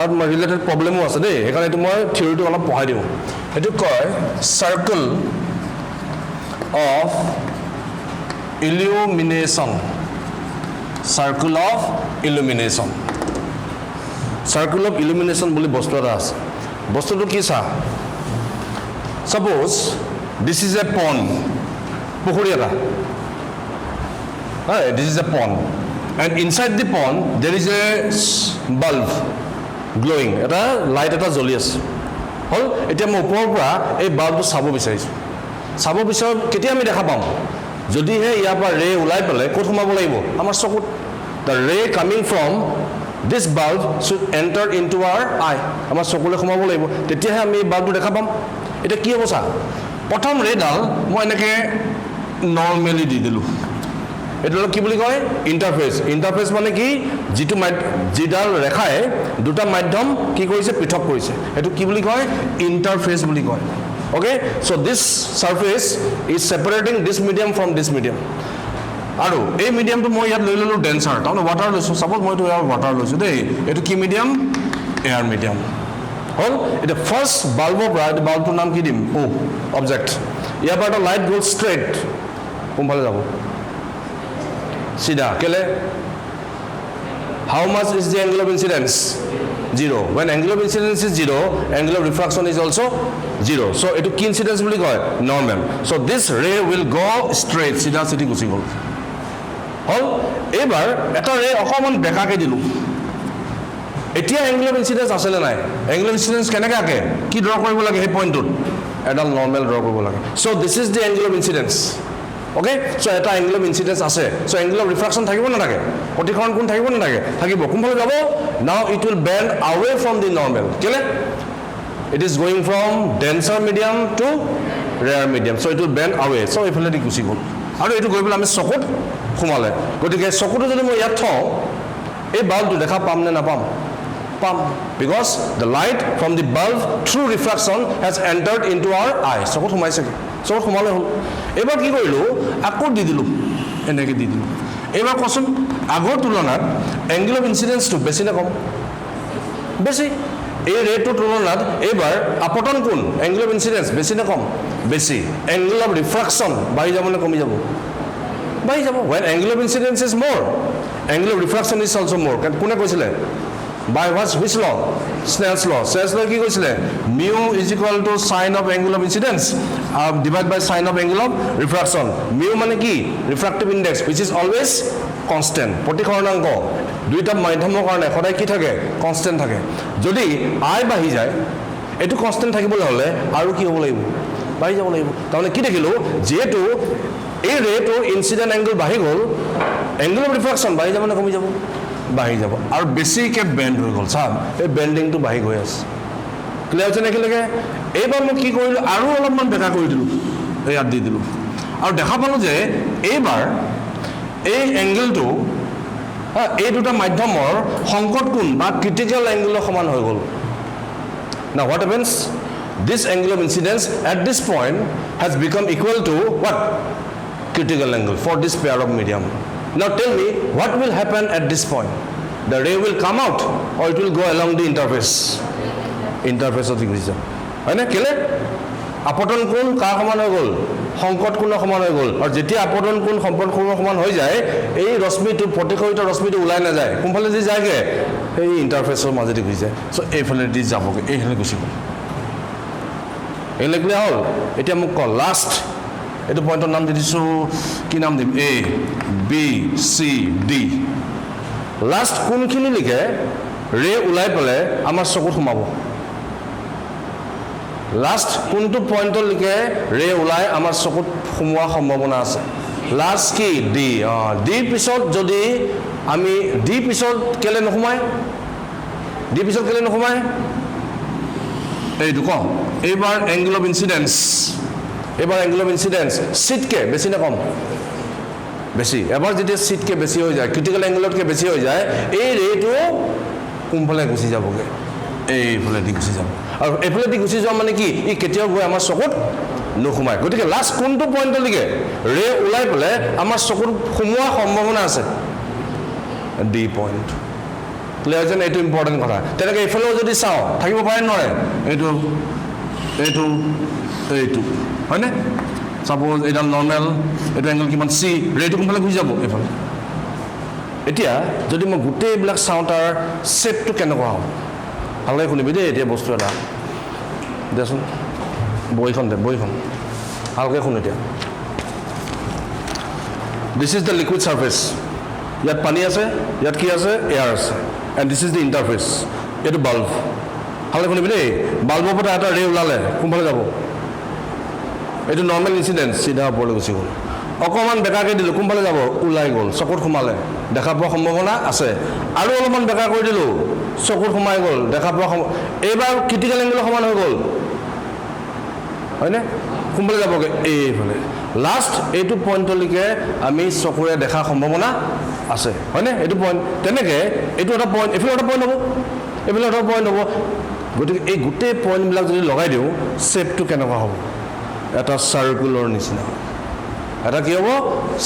Related প্ৰব্লেমো আছে দেই সেইকাৰণে এইটো মই থিয়ৰিটো অলপ পঢ়াই দিওঁ এইটো কয় circle of illumination circle of illumination circle of illumination বুলি বস্তু এটা আছে বস্তুটো কি চা suppose this is a pond পুখুৰী এটা this is a pond and inside the pond there is a bulb glowing এটা লাইট এটা জ্বলি আছে হল এতিয়া মই ওপৰৰ পৰা এই বাল্বটো চাব বিচাৰিছোঁ চাব বিচাৰ কেতিয়া আমি দেখা পাম যদি হে ইয়াৰ পৰা ৰে ওলাই পেলাই ক'ত সোমাব লাগিব আমাৰ চকুত the ray coming from this bulb should enter into our eye আমাৰ চকুলে সোমাব লাগিব তেতিয়াহে আমি বাল্বটো দেখা পাম এটা কি হ'ব চা প্ৰথম ৰেডাল মই এনেকৈ নৰ্মেলি দি দিলোঁ এইটো কি বুলি কয় ইণ্টাৰফেচ মানে কি যিডাল ৰেখাই দুটা মাধ্যম কি কৰিছে পৃথক কৰিছে এইটো কি বুলি কয় ইণ্টাৰফেচ বুলি কয় okay so' this surface is separating this medium from this medium আৰু এই মিডিয়ামটো মই ইয়াত লৈ ল'লোঁ ডেন্সাৰ তাৰমানে ৱাটাৰ লৈছোঁ ছাপ'জ মইতো ইয়াৰ ৱাটাৰ লৈছোঁ দেই এইটো কি মিডিয়াম এয়াৰ মিডিয়াম হল এটা ফাৰ্ষ্ট বাল্বৰ পৰা এইটো বাল্বটোৰ নাম কি দিম অবজেক্ট ইয়াৰ পৰা এটা লাইট গ'ল ষ্ট্ৰেইট কোনফালে যাব চিধা কেলে how much is the angle of incidence 0 when angle of incidence is 0 angle of refraction is also 0 so etu ki incidence buli koy normal so this ray will go straight sidha city gusi gol hol ebar eta ray okoman beka ke dilu etia angle of incidence asele nai angle of incidence kenaka ake ki draw koribo lage he point tut edal normal draw koribo lage so this is the angle of incidence okay so eta angle of incidence ase so angle of refraction thakibo na thake প্ৰতিকৰণ কোন থাকিব না থাকে থাকিব কোনফালে যাব now it will bend away from the normal কেলে it is going from denser medium to rare medium so it will bend away so এফালে দি গুছি গল আৰু এটো গৈ পেলাই আমি চকুত খুমালে গতিকে চকুটো যদি মই ইয়াত থওঁ এই বাল্বটো দেখা পাম নে নাপাম পাম because the light from the bulb through refraction has entered into our eye চকুত সোমাইছে কি চকুত সোমালে হল এবাৰ কি কৰিলো আকৌ দি দিলো এনেকৈ দি দিলো এবাৰ কোন আগৰ তুলনাত এংগল অফ ইনসিডেন্সটো বেছি না কম বেছি এই ৰেটৰ তুলনাত এবাৰ আপতন কোণ এংগল অফ ইনসিডেন্স বেছি না কম বেছি এংগল অফ ৰিফ্ৰাকচন বাঢ়ি যাব না কমি যাব বাঢ়ি যাব when angle of incidence is more angle of refraction is also more কোনে কৈছিলে by which law Snell's law কি কৈছিলে mu is equal to sin of angle of incidence divided by sin of angle of refraction mu মানে কি refractive index which is always constant প্ৰতিকৰণাংক দুইটা মাধ্যমৰ কাৰণে সদায় কি থাকে constant থাকে যদি i বাঢ়ি যায় এটো constant থাকিবলৈ হলে আৰু কি হ'ব লাগিব বাঢ়ি যাব লাগিব তাৰমানে কি দেখিলো যেটো এই ৰেটো ইনসিডেন্ট এংগল বাঢ়ি গল এংগল অফ ৰিফ্ৰাকচন বাঢ়ি যাব না কমি যাব বাঢ়ি যাব আৰু বেছিকে বেন্ড হৈ গল চাম এই বেন্ডিংটো বাঢ়ি গৈ আছে ক্লিয়াৰ হৈছে নেকি লাগে এইবাৰ মই কি কৰিলো আৰু অলপমান বেকা কৰি দিলো ইয়াত দি দিলো আৰু দেখা পালো যে এইবাৰ এই এংগলটো এই দুটা মাধ্যমৰ সংকট কোণ বা ক্ৰিটিক্যাল এংগলৰ সমান হৈ গল now what happens this angle of incidence at this point has become equal to what critical angle for this pair of medium now tell me what will happen at this point the ray will come out or it will go along the interface of the region হয় না কেলে আপতন কোণ কা সমান হৈ গল সংকট কোণৰ সমান হৈ গল আৰু যেতিয়া আপতন কোণ সম্পন্ন কোণৰ সমান হৈ যায় এই ৰশ্মিটো প্ৰতিকৰিত ৰশ্মিটো ওলাই না যায় কোনফালে দি যায়গে এই ইন্টাৰফেসৰ মাজেদি গুছি যায় সো এইফালে দি যাবগে এইফালে গুছি গল এলেকলে হল এতিয়া মোক কল লাষ্ট এটো পইণ্টৰ নাম দিছো কি নাম দিম A B C D last কোনখিনি লিখে ৰে ওলাই পলে আমাৰ চকুত সোমাব লাষ্ট কোনটো পইণ্টৰ লিখে ৰে ওলাই আমাৰ চকুত সোমোৱা সম্ভাৱনা আছে লাষ্ট কি ডি ডি পিছত যদি আমি ডি পিছত কেলে নসুমাই ডি পিছত কেলে নসুমাই এইটো কম এইবাৰ এংগল অফ ইনসিডেন্স এবাৰ এংগল অফ ইনসিডেন্স সিটকে বেছি না কম বেছি এবাৰ যেতিয়া সিটকে বেছি হৈ যায় ক্ৰিটিক্যাল এংগলতকে বেছি হৈ যায় এই ৰেটো কোনফালে গুছি যাবগে এইফালে দি গুছি যাব আৰু এইফালে দি গুছি যোৱা মানে কি ই কেতিয়াও গৈ আমাৰ চকুত নুসুমায় গতিকে লাষ্ট কোনটো পইণ্টলৈকে ৰে ওলাই পেলাই আমাৰ চকুত সোমোৱা সম্ভাৱনা আছে ডি পইণ্ট ক্লিয়াৰ যেন এইটো ইম্পৰ্টেণ্ট কথা তেনেকৈ এইফালেও যদি চাওঁ থাকিব পাৰে নোৱাৰে এইটো এইটো এইটো হয়নে চাপ'জ এইডাল নৰ্মেল এইটো এংগল কিমান চি ৰেটো কোনফালে গুচি যাব এইফালে এতিয়া যদি মই গোটেইবিলাক চাওঁ তাৰ শ্বেপটো কেনেকুৱা হ'ব ভালকৈ শুনিবি দেই এতিয়া বস্তু এটা দেচোন বহীখন দে বহীখন ভালকৈ শুন এতিয়া দিছ ইজ দ্য লিকুইড ছাৰ্ফেচ ইয়াত পানী আছে ইয়াত কি আছে এয়াৰ আছে and this is the interface এইটো বাল্ব ভালকৈ শুনিবি দেই বাল্বৰ পৰা এটা ৰে ওলালে কোনফালে যাব এইটো নৰ্মেল ইনচিডেণ্ট চিধা ওপৰলৈ গুচি গ'ল অকণমান বেকাকৈ দিলোঁ কোনফালে যাব ওলাই গ'ল চকুত সোমালে দেখা পোৱাৰ সম্ভাৱনা আছে আৰু অলপমান বেকা কৰি দিলোঁ চকুত সোমাই গ'ল দেখা পোৱা এইবাৰ ক্ৰিটিকেল এংগলৰ সমান হৈ গ'ল হয়নে কোনফালে যাবগৈ এইফালে লাষ্ট এইটো পইণ্টলৈকে আমি চকুৰে দেখাৰ সম্ভাৱনা আছে হয়নে এইটো পইণ্ট তেনেকৈ এইটো এটা পইণ্ট এইফালে এটা পইণ্ট হ'ব এইফালে এটা পইণ্ট হ'ব গতিকে এই গোটেই পইণ্টবিলাক যদি লগাই দিওঁ শ্বেপটো কেনেকুৱা হ'ব এটা চাৰ্কুলৰ নিচিনা এটা কি হ'ব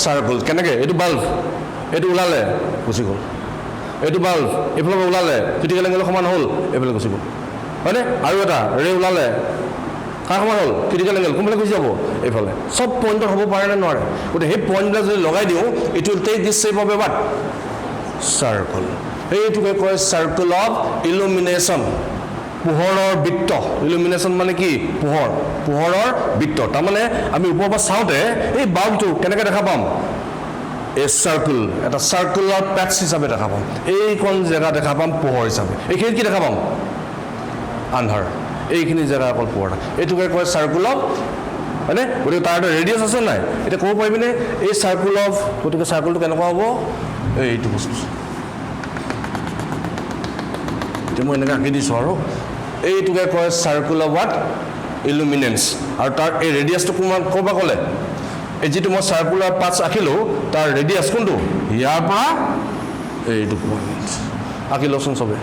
চাৰ্কুল কেনেকৈ এইটো বাল্ব এইটো ওলালে গুচি গ'ল এইটো বাল্ব এইফালৰ পৰা ওলালে ক্ৰিটিকেল এংগলৰ সমান হ'ল এইফালে গুচি গ'ল হয়নে আৰু এটা ৰে ওলালে কাৰ সমান হ'ল ক্ৰিটিকেল এংগল কোনফালে গুচি যাব এইফালে চব পইণ্টত হ'ব পাৰে নে নোৱাৰে গতিকে সেই পইণ্টবিলাক যদি লগাই দিওঁ it will take this shape of a but circle সেইটোকে কয় চাৰ্কুল অফ ইলুমিনেশ্যন পোহৰৰ বৃত্ত ইলুমিনেশ্যন মানে কি পোহৰৰ বৃত্ত তাৰমানে আমি ওপৰৰ পৰা চাওঁতে এই বাল্বটো কেনেকৈ দেখা পাম এ চাৰ্কুল এটা চাৰ্কুলাৰ পেটছ হিচাপে দেখা পাম এইখন জেগা দেখা পাম পোহৰ হিচাপে এইখিনিত কি দেখা পাম আন্ধাৰ এইখিনি জেগা অকল পোহৰ এইটোকে কয় চাৰ্কুল অফ হয়নে গতিকে তাৰ এটা ৰেডিয়াছ আছে নাই এতিয়া ক'ব পাৰিবিনে এই চাৰ্কুল অফ গতিকে চাৰ্কুলটো কেনেকুৱা হ'ব এইটো বস্তু এতিয়া মই এনেকৈ আঁকি দিছোঁ আৰু এইটোকে কয় চাৰ্কুল অফ হোৱাট ইলুমিনেন্স আৰু তাৰ এই ৰেডিয়াছটো ক'ৰ পৰা ক'লে এই যিটো মই চাৰ্কুলাৰ পাৰ্টছ আঁকিলোঁ তাৰ ৰেডিয়াছ কোনটো ইয়াৰ পৰা এইটো পইণ্ট আঁকি লওকচোন চবে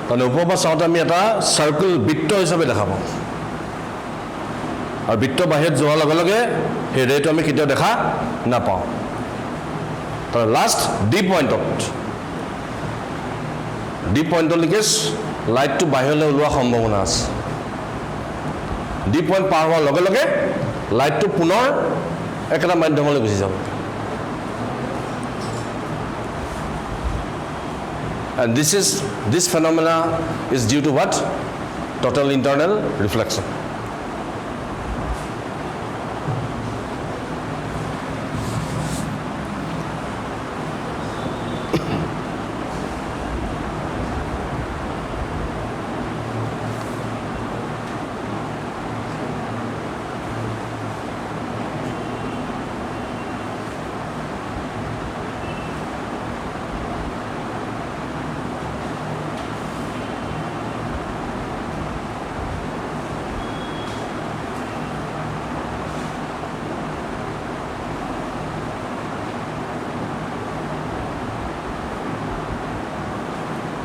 মানে ওপৰৰ পৰা চাওঁতে আমি এটা চাৰ্কুল বৃত্ত হিচাপে দেখা পাওঁ আৰু বৃত্ত বাহিৰত যোৱাৰ লগে লগে সেই ৰেটো আমি কেতিয়াও দেখা নাপাওঁ তাৰ লাষ্ট ডি পইণ্টলৈকে লাইটটো বাহিৰলৈ ওলোৱাৰ সম্ভাৱনা আছে ডি পইণ্ট পাৰ হোৱাৰ লগে লগে লাইটটো পুনৰ একেটা মাধ্যমলৈ গুচি যাব and this phenomena is due to what total internal reflection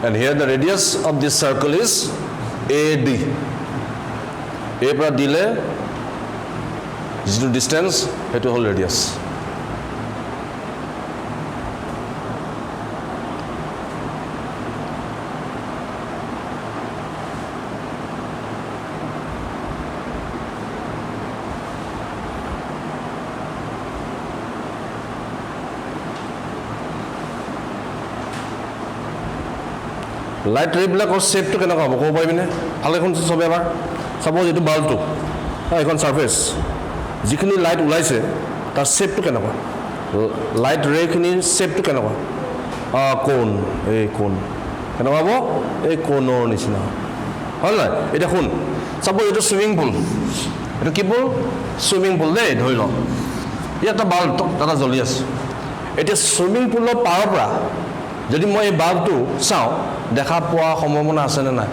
and here the radius of this circle is AD A পৰা দিলে যিটো ডিষ্টেন্স সেইটো হ'ল ৰেডিয়াছ লাইট ৰেবিলাকৰ শ্বেপটো কেনেকুৱা হ'ব ক'ব পাৰিবিনে ভালকৈ শুনছোঁ চবে এবাৰ চাপ'জ এইটো বাল্বটো এইখন ছাৰ্ফেচ যিখিনি লাইট ওলাইছে তাৰ শ্বেপটো কেনেকুৱা লাইট ৰেখিনিৰ শ্বেপটো কেনেকুৱা কোণ এই কোণ কেনেকুৱা হ'ব এই কোণৰ নিচিনা হয় নাই এতিয়া শুন চাপ'জ এইটো চুইমিং পুল এইটো কি পুল চুইমিং পুল দেই ধৰি লওক ইয়াত এটা বাল্ব এটা জ্বলি আছে এতিয়া চুইমিং পুলৰ পাৰৰ পৰা যদি মই এই বাল্বটো চাওঁ দেখা পোৱা সম্ভাৱনা আছেনে নাই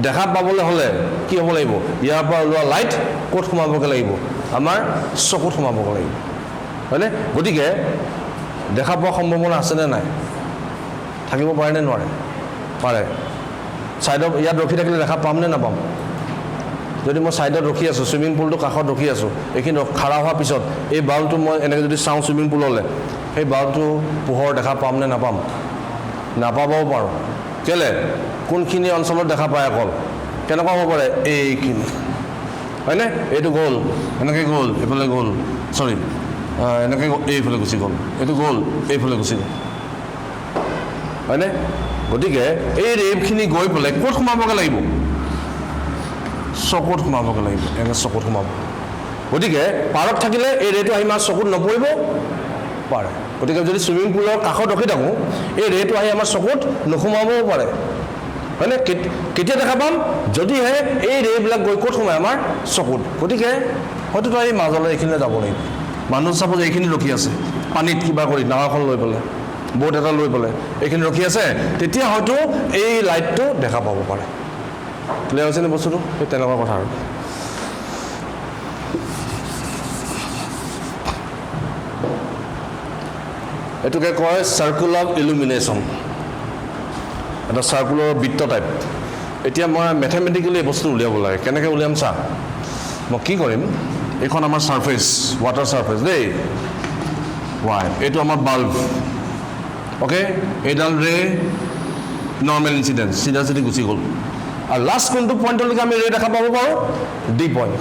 দেখা পাবলৈ হ'লে কি হ'ব লাগিব ইয়াৰ পৰা ওলোৱা লাইট ক'ত সোমাবগে লাগিব আমাৰ চকুত সোমাবগে লাগিব হয়নে গতিকে দেখা পোৱা সম্ভাৱনা আছে নে নাই থাকিব পাৰে নে নোৱাৰে পাৰে সাইডত ইয়াত ৰখি থাকিলে দেখা পাম নে নাপাম যদি মই সাইডত ৰখি আছো সুইমিং পুলটো কাষত ৰখি আছো এখিনি খাৰা হোৱাৰ পিছত এই বাল্বটো মই এনেকৈ যদি চাওঁ সুইমিং পুললৈ সেই বাল্বটো পোহৰ দেখা পাম নে নাপাম নাপাবও পাৰোঁ কেলে কোনখিনি অঞ্চলত দেখা পায় অকল কেনেকুৱা হ'ব পাৰে এইখিনি হয়নে এইটো গ'ল এনেকৈ গ'ল এইফালে গ'ল চৰি এনেকৈ এইফালে গুচি গ'ল এইটো গ'ল এইফালে গুচি গ'ল হয়নে গতিকে এই ৰেপখিনি গৈ পেলাই ক'ত সোমাবগৈ লাগিব চকুত সোমাবগৈ লাগিব এনে চকুত সোমাব গতিকে পাৰত থাকিলে এই ৰেটো আহি আমাৰ চকুত নপৰিব পাৰে গতিকে যদি সুইমিং পুলৰ কাষত ৰখি থাকোঁ এই ৰেটো আহি আমাৰ চকুত নোসোমাবও পাৰে হয়নে কেতিয়া দেখা পাম যদিহে এই ৰেবিলাক গৈ ক'ত সোমায় আমাৰ চকুত গতিকে হয়তো এই মাজলৈ এইখিনিলৈ যাব লাগিব মানুহ চাপোজ এইখিনি ৰখি আছে পানীত কিবা কৰি নাওখন লৈ পেলাই বোট এটা লৈ পেলাই এইখিনি ৰখি আছে তেতিয়া হয়তো এই লাইটটো দেখা পাব পাৰে ক্লিয়াৰ হৈছে নে বস্তুটো সেই তেনেকুৱা কথা আৰু এটোকে কয় সার্কুলার ইলুমিনেশন এটা সার্কুলার বৃত্ত টাইপ এতিয়া মই ম্যাথমেটিক্যালি বস্তু উলিয়াব লাগে কেনেকৈ উলিয়াম চা মই কি কৰিম এখন আমাৰ সাৰফেস ওয়াটাৰ সাৰফেস দেই ওয়াই এইটো আমাৰ বাল্ব ওকে এইডাল ৰে নৰ্মাল ইনসিডেন্স সিধা সিধি গুচি গ'ল আৰু লাষ্ট কোনটো পইণ্টলৈকে আমি ৰে দেখা পাব পাৰোঁ ডি পইণ্ট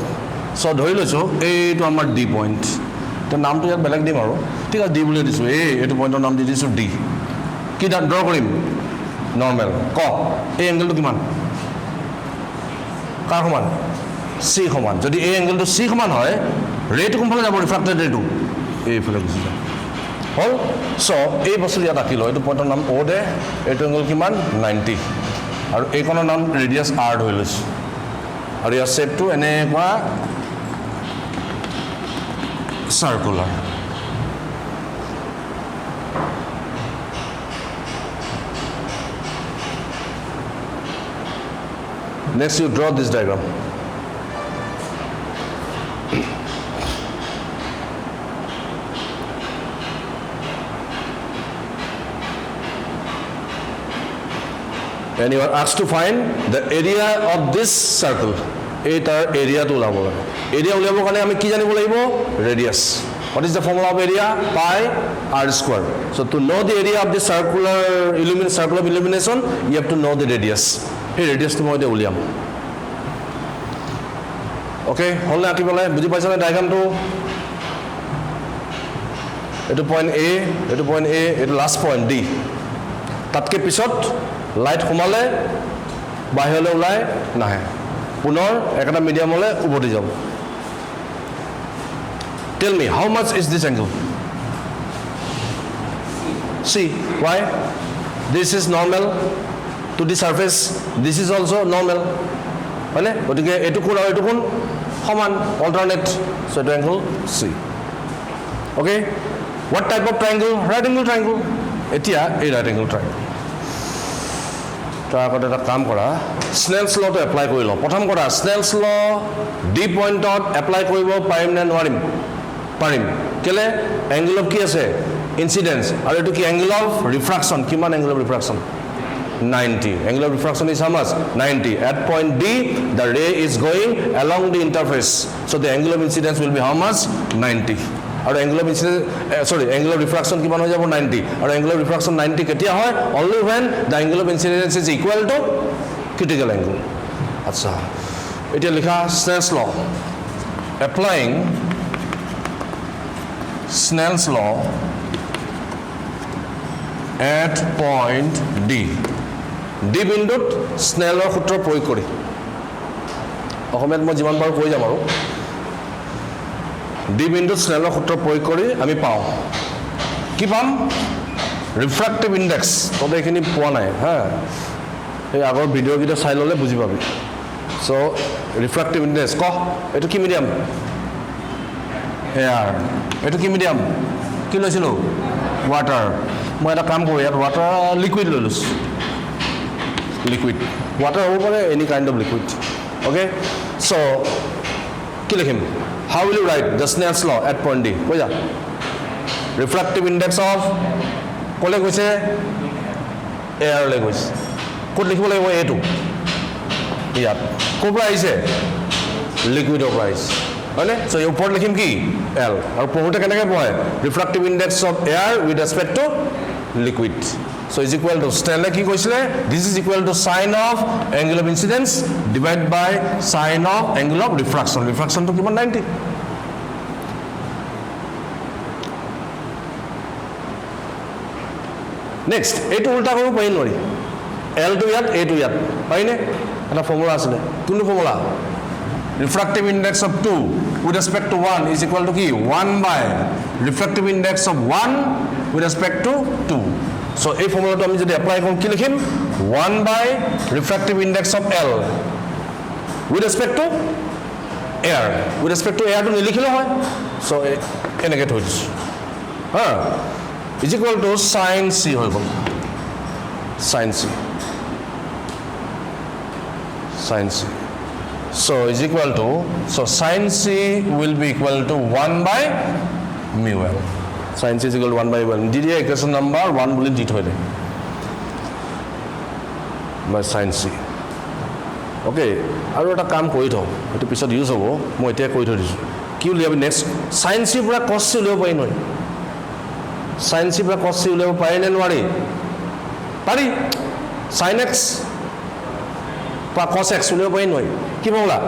চ' ধৰি লৈছোঁ এইটো আমাৰ ডি পইণ্ট এতিয়া নামটো ইয়াত বেলেগ দিম আৰু ঠিক আছে ডি বুলি দিছোঁ এইটো পইণ্টৰ নাম দি দিছোঁ ডি কি ড্ৰ কৰিম নৰ্মেল ক এই এংগেলটো কিমান কাৰ সমান চি সমান যদি এই এংগেলটো চি সমান হয় ৰেটো কোনফালে যাব ৰিফ্ৰেক্টেড ৰেটো এইফালে গুচি যাব হ'ল চ' এই বস্তু ইয়াত আঁকি লওঁ এইটো পইণ্টৰ নাম অ' দে এইটো এংগেল কিমান 90 আৰু এইখনৰ নাম ৰেডিয়াছ আৰ ধৰি লৈছোঁ আৰু ইয়াৰ শ্বেপটো এনেকুৱা circular next you draw this diagram and you are asked to find the area of this circle এই তাৰ এৰিয়াটো ওলাব লাগে এৰিয়া উলিয়াবৰ কাৰণে আমি কি জানিব লাগিব radius what is the formula of area pi r square so to know the area of the circular illumination you have to know the radius এই ৰেডিয়াছটো মই এতিয়া উলিয়াম ওকে হল না আঁকিবলৈ বুজি পাইছানে ডায়াগ্ৰামটো এইটো পইণ্ট এ এইটো লাষ্ট পইণ্ট ডি তাতকে পিছত লাইট সোমালে বাহিৰলৈ ওলাই নাহে পুনৰ একটা মিডিয়ামলৈ উভতি যাব tell me how much is this angle see why this is normal to the surface this is also normal হয়নে গতিকে এইটো কোণ আৰু এইটো কোণ সমান alternate so এইটো angle C okay what type of triangle right angle triangle এতিয়া এই right angle triangle তাৰ আগতে এটা কাম কৰা স্নেলছ লটো এপ্লাই কৰি লওঁ প্ৰথম কথা স্নেলছ ল ডি পইণ্টত এপ্লাই কৰিব পাৰিম নে নোৱাৰিম পাৰিম কেলে এংগল অফ কি আছে ইনসিডেন্স আৰু এটো কি এংগল অফ ৰিফ্ৰাকশন কিমান angle of ৰিফ্ৰাকশন 90 angle of refraction is how much 90 at point D the ray is going along the interface so the angle of incidence will be how much 90 আৰু angle of incidence angle of refraction কিমান হৈ যাব 90 আৰু angle of refraction 90 কেতিয়া হয় only when the angle of incidence is equal to critical angle আচ্ছা এটা লিখা Snell's law applying Snell's law at point D D বিন্দুত স্নেলৰ সূত্ৰ প্ৰয়োগ কৰি অসমীয়াত মই যিমান পাৰো কৈ যাম আৰু ডি বিন্দুত স্নেলৰ সূত্ৰ প্ৰয়োগ কৰি আমি পাওঁ কি পাম ৰিফ্ৰেক্টিভ ইনডেক্স তবে এখিনি পোৱা নাই হা এই আগৰ ভিডিঅ' কেইটা চাই ল'লে বুজি পাবি সো ৰিফ্ৰেক্টিভ ইনডেক্স ক এইটো কি মিডিয়াম এয়াৰ এইটো কি মিডিয়াম কি লৈছিলোঁ ৱাটাৰ মই এটা কাম কৰোঁ ইয়াত ৱাটাৰ লিকুইড লৈ লৈছোঁ liquid. Water over any kind of liquid. Okay? So, kill him. How will you write the Snell's law at point D? What is that? Refractive index of air language. Could liquid A2. Yeah. Cobra is a liquid of rice. Okay? So, you put him key L. Or refractive index of air with respect to liquid. So is equal to Snell ki koisile this is equal to sine of angle of incidence divided by sine of angle of refraction. Refraction to kiman 90. Next, etu ulta koru pai nori. L to yat, A to yat. Pai ne? Eta formula asile. Kundu formula. Refractive index of 2 with respect to 1 is equal to ki 1 by refractive index of 1 with respect to 2. So এই ফর্মুলাটো আমি যদি apply করম কি লিখিম 1 by refractive index of L with respect to air. With respect to air to নিলিখিলে হয় so এনেকে থৈ দিছো হ্যাঁ is equal to sin c হৈ গল sin c so is equal to sin c will be equal to 1 by mu L. Sin c is equal to 1 by 1. Did you equation number 1 bullet dit hoile by sin c. Okay, aru eta kaam koi thau. Etu pisot use hobo. Moi etia koi thoi disu. Ki uliabi next sin c pura cos c uliabo pai noi. Sin c pura cos c uliabo pai ne nwari. Pari sin x pura cos x uliabo pai noi. Ki bola?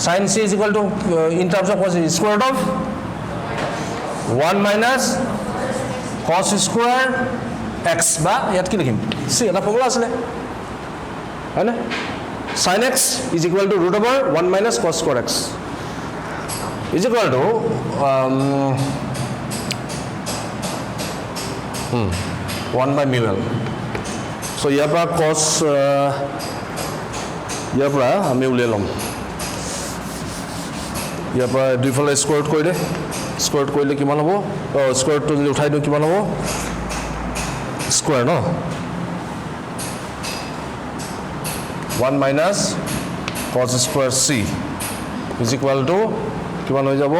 Sin c is equal to in terms of cos square root of 1 minus cos square x ba yat ki likhim c eta formula asle hai na sin x is equal to root over 1 minus cos square x is equal to 1 by mu L. So ইয়াৰ পৰা cos ইয়াৰ পৰা আমি উলিয়াই লম ইয়াৰ পৰা দুইফালে square কৰি দে square কৰিলে কিমান হ'ব স্কোয়ারটো যদি উঠাই দিও কিমান হ'ব square no 1 minus cos square c is equal to কিমান হৈ যাব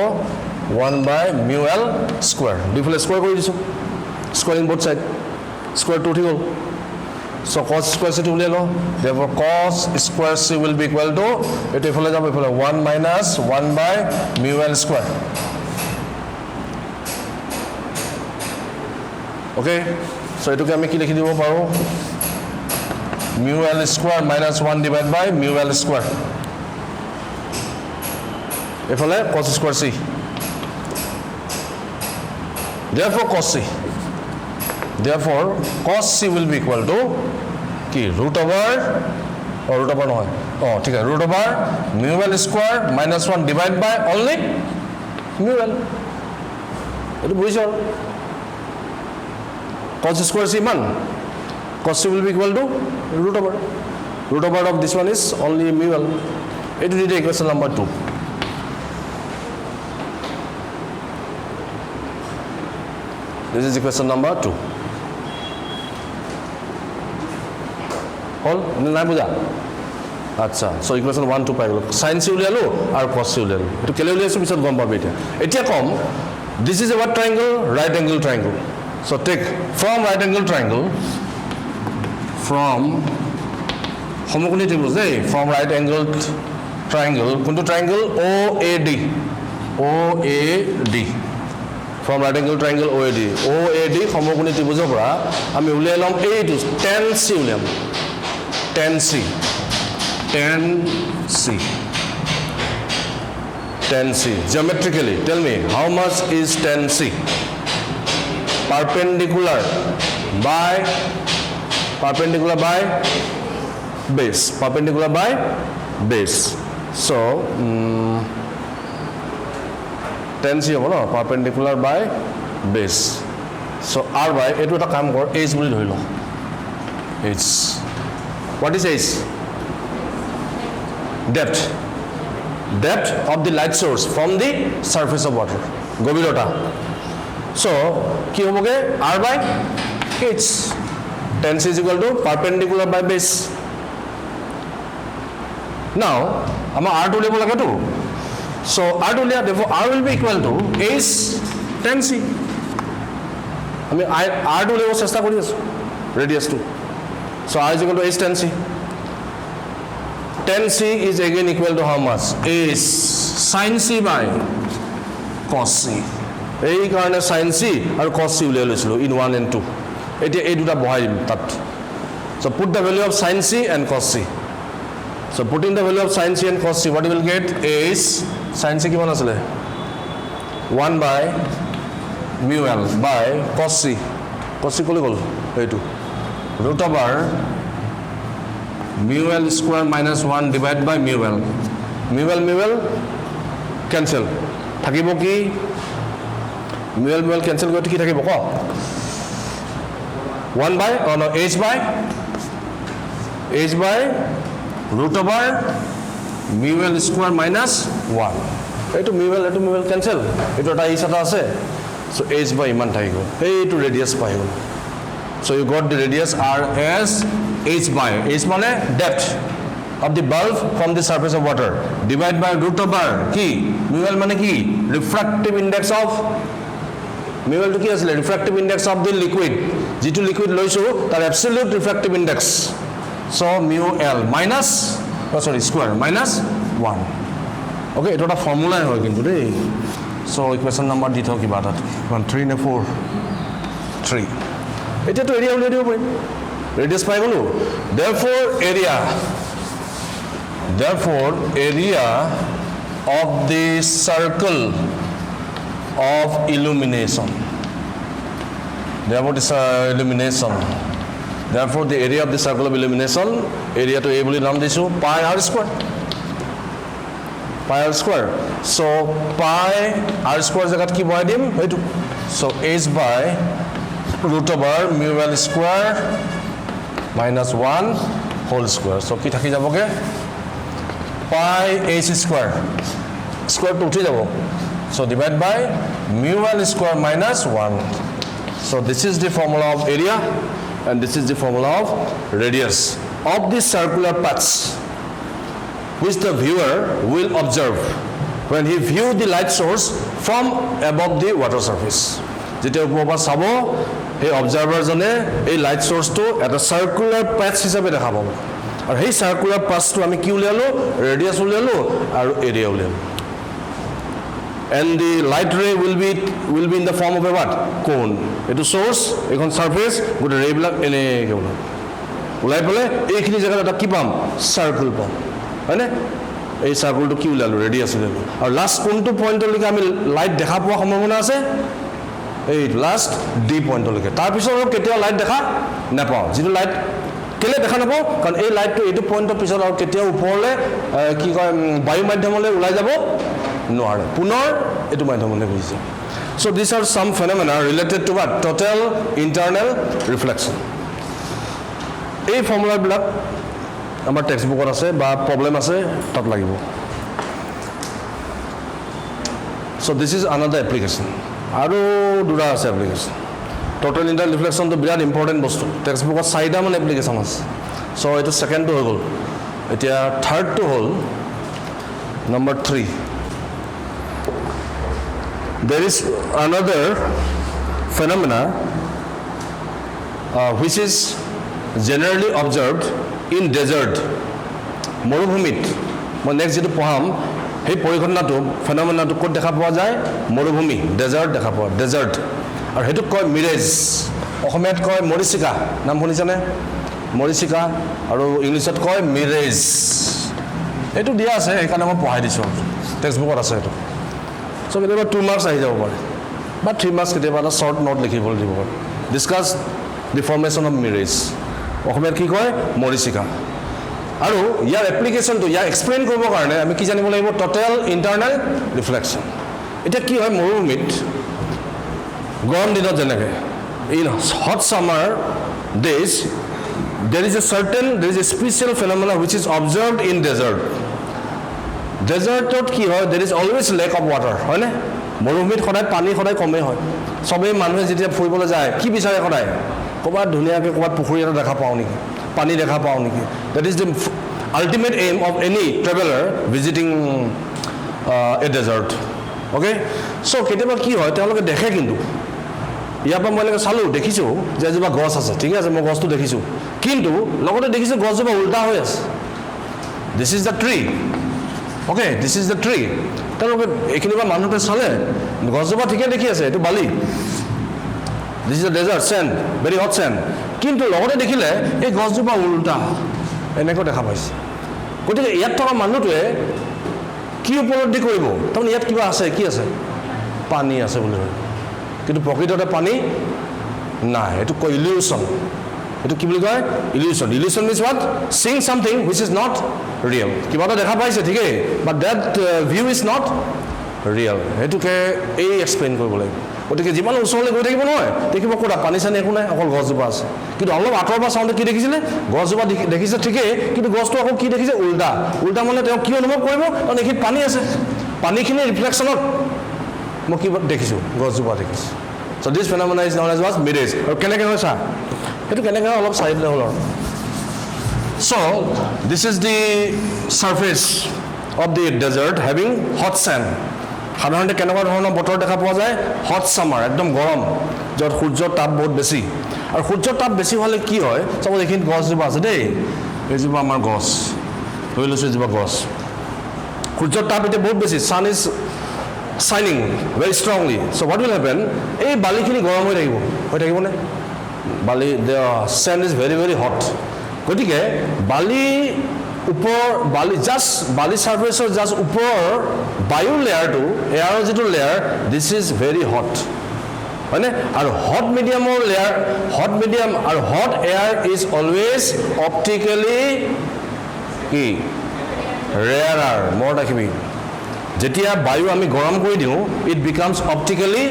1 by mu L square দুইফালে স্কোয়ার কৰি দিছো square in both side square to উঠি গল so cos square c to উলিয়াই লো therefore cos square c will be equal to এটো ইফালে যাব ইফালে 1 minus 1 by mu L square. Okay, so এটোকে আমি কি লিখি দিব পাৰো mu L square minus 1 divided by mu L square ইফালে cos square c therefore cos c will be equal to কি root over নহয় ঠিক আছে root over mu L square minus 1 divided by only mu L এটো বুঝছো cos square c মান cos c will be equal to root over of this one is only mu L. It is the equation number 2. This is equation number 2. All নাই বুঝা আচ্ছা so equation 1 2 পাই গল sin c উলিয়ালো আর cos c উলিয়ালো এটো কেলে উলিয়াছো পিছত গম পাবি এতিয়া কম this is a what triangle right angle triangle so take from right angle triangle from সমকোণী ত্রিভুজ from right angle triangle কোনটো triangle OAD from right angle triangle OAD সমকোণী ত্ৰিভুজৰ পৰা আমি উলিয়াই লম এইটো tan c উলিয়াম tan C geometrically tell me how much is tan C perpendicular by base so tan C হ'ব ন perpendicular by base so r by এটো এটা কাম কৰ h বুলি ধৰি ল h what is h depth of the light source from the surface of water গভীরতা so কি হবগে r by H. Tan C is equal to perpendicular by base. Now, I'm R to level again too. So R to level, therefore R will be equal to H tan C. I mean, R to level sesta kori asu radius 2. So R is equal to H tan C. Tan C is again equal to how much? H sin C by cos C. এই কাৰণে sin C আৰু cos C উলিয়াই লৈছিলোঁ in 1 and 2. এতিয়া এই দুটা বহাই দিম তাত. So put the value of sin C and cos C. So putting the value of sin C and cos C, what you will get is sin C কিমান আছিলে 1 by mu L by cos C. Cos C ক'লে গ'ল এইটো root over mu L square minus 1 divided by mu L. Mu L cancel. থাকিব কি mu L cancel কৰি কি থাকিব ক 1 by H by root over mu L square minus 1. এইটো mu L cancel. এইটো এটা H এটা আছে. So H by ইমান থাকিব. এইটো radius পাই গ'ল. So you got the radius R as H by H মানে depth of the bulb from the surface of water divided by root over কি mu L মানে কি refractive index of mu L to কি আছিল refractive index of the liquid যেটো liquid লৈছো তাৰ absolute refractive index. So mu L minus square minus 1. Okay, এটা এটা ফর্মুলা হয় কিন্তু দেই. So equation number দি থাও কিবা এটা 3 নে 4 3. এটা তো এরিয়া উলিয়াই দিব পাৰিম. Radius পাই গলো. Therefore area of the circle of illumination. Therefore the area of the circle of illumination, area to A বুলি নাম দিছো pi r square. So pi r square জায়গাত কি বহাই দিম এইটো. So h by root over mu L square minus 1 whole square. So কি থাকি যাবগে pi h square to উঠি যাব. So divide by mu L square minus 1. So this is the formula of area and this is the formula of radius of the circular paths which the viewer will observe when he view the light source from above the water surface. যেতিয়া ওপৰৰ পৰা চাব এই observer জনে এই light সোর্সটো এটা circular প্যাচ হিসাবে দেখা পাব আর এই সার্কুলার প্যাচটো আমি কি উলিয়ালো রেডিয়াস উলিয়ালো আর এরিয়া উলিয়ালো and the light ray will be in the form of a what cone. Etu source ekhon surface gote ray bilak ene keula ulai pole eikhini jagah eta ki pam circle pam হয় না এই সার্কেলটো কি উলালো radius উলালো আর last কোনটো পয়েন্টলৈকে আমি light দেখা পোৱা সম্ভাৱনা আছে এই লাস্ট ডি পয়েন্টলৈকে তাৰ পিছত আৰু কেতিয়া লাইট দেখা নাপাওঁ যেটো লাইট কেলে দেখা নাপাওঁ কাৰণ এই লাইটটো এইটো পয়েন্টৰ পিছত আৰু কেতিয়া ওপৰলে কি কয় বায়ু মাধ্যমলৈ ওলাই যাব নোৱাৰে পুনৰ এটো মাধ্যমলৈ গৈছে so these are some phenomena related to what total internal reflection এই ফৰ্মুলা বিলাক আমাৰ টেক্সট বুকত আছে বা প্ৰবলেম আছে তাত লাগিব so this is another application আৰু দুটা আছে application total internal reflection তো বিৰাট ইম্পৰ্টেন্ট বস্তু টেক্সট বুকত চাৰিটা মান এপ্লিকেশন আছে so এটা সেকেন্ডটো হৈ গ'ল এতিয়া থাৰ্ডটো হ'ল number 3 there is another phenomena which is generally observed in desert মৰুভূমিত মই নেক্সট যেটো পঢ়াম এই পৰিঘটনাটো ফেনোমেনাটো ক'ত দেখা পোৱা যায় মৰুভূমি ডেজাৰ্ট দেখা পোৱা ডেজাৰ্ট আৰু হেতু কয় মিৰেজ অসমীয়াত কয় মৰিচিকা নাম শুনিছানে মৰিচিকা আৰু ইংলিছত কয় মিৰেজ এটো দিয়া আছে এইকাৰণে মই পঢ়াই দিছো টেক্সট বুকত আছে এটো সো কেতিয়াবা 2 মার্কস আহি যাব পাৰে বা 3 মাৰ্কস কেতিয়াবা এটা শৰ্ট নোট লিখিব দিব পাৰে ডিসকাস দি ফৰ্মেশন অফ মিৰেজ অসমীয়াত কি কয় মৰিচিকা আৰু ইয়াৰ এপ্লিকেশন তো ইয়াৰ এক্সপ্লেইন কৰিবৰ কাৰণে আমি কি জানিব লাগিব টোটাল ইন্টাৰনাল ৰিফ্লেকশন এটা কি হয় মৰুভূমিত গৰম দিনত যেনেকৈ in hot summer days there is a special phenomena which is observed in desert tot ki hoy there is always lack of water hoy na morumit khodai pani khodai kome hoy sobe manhe jetia fuibole jay ki bisare khodai ক'ৰবাত ধুনীয়াকৈ ক'ৰবাত পুখুৰী এটা দেখা পাওঁ নেকি পানী দেখা পাওঁ নেকি that is the ultimate aim of any traveller visiting a desert okay so' কেতিয়াবা কি হয় তেওঁলোকে দেখে কিন্তু ইয়াৰ পৰা মই এনেকৈ চালোঁ দেখিছোঁ যে এজোপা গছ আছে ঠিকে আছে মই গছটো দেখিছোঁ কিন্তু লগতে দেখিছোঁ গছজোপা উল্টা হৈ আছে দিছ is the tree okay this is the tree তেওঁলোকে এইখিনিৰ পৰা মানুহটোৱে চালে গছজোপা ঠিকে দেখি আছে এইটো বালি this is the desert sand very hot sand কিন্তু লগতে দেখিলে এই গছজোপা উল্টা এনেকৈ দেখা পাইছে গতিকে ইয়াত থকা মানুহটোৱে কি উপলব্ধি কৰিব তাৰমানে ইয়াত কিবা আছে কি আছে পানী আছে বুলি ভাবে কিন্তু প্ৰকৃততে পানী নাই এইটো কয় ইলিউশ্যন এইটো কি বুলি কয় ইলিউশ্যন ইলিউশ্যন মিনছ হোৱাট চিং something which is not real কিবা এটা দেখা পাইছে ঠিকেই but that view is not real সেইটোকে এই এক্সপ্লেইন কৰিব লাগিব গতিকে যিমান ওচৰলৈ গৈ থাকিব নহয় দেখিব ক'তা পানী চানী একো নাই অকল গছজোপা আছে কিন্তু অলপ আঁতৰৰ পৰা চাওঁতে কি দেখিছিলে গছজোপা দেখিছে ঠিকেই কিন্তু গছটো আকৌ কি দেখিছে উল্টা উল্টা মানে তেওঁ কি অনুভৱ কৰিব কাৰণ এইখিনিত পানী আছে পানীখিনি ৰিফ্লেকশ্যনত মই কি দেখিছোঁ গছজোপা দেখিছোঁ চ' দিছ ফেনামেনা ইজ নন এজ ৱাজ মিৰেজ আৰু কেনেকৈ হয় চা সেইটো কেনেকৈ অলপ চাই দিলে হ'ল আৰু so' this is the surface of the desert having hot sand সাধাৰণতে কেনেকুৱা ধৰণৰ বতৰ দেখা পোৱা যায় হট ছামাৰ একদম গৰম য'ত সূৰ্যৰ তাপ বহুত বেছি আৰু সূৰ্যৰ তাপ বেছি হ'লে কি হয় চাব এইখিনিত গছজোপা আছে দেই এইজোপা আমাৰ গছ ধৰি লৈছোঁ এজোপা গছ সূৰ্যৰ তাপ এতিয়া বহুত বেছি sun is shining very strongly so' what will happen এই বালিখিনি গৰম হৈ থাকিবনে বালি sand is very very hot গতিকে বালি ওপৰৰ বালি ছাৰ্ফেচৰ জাষ্ট ওপৰৰ বায়ুৰ লেয়াৰটো এয়াৰৰ যিটো layer this is very hot হয়নে আৰু হট মিডিয়ামৰ লেয়াৰ হট মিডিয়াম আৰু হট এয়াৰ ইজ অলৱেজ অপটিকেলি কি ৰেয়াৰাৰ মনত ৰাখিবি যেতিয়া বায়ু আমি গৰম কৰি দিওঁ ইট বিকামছ অপটিকেলি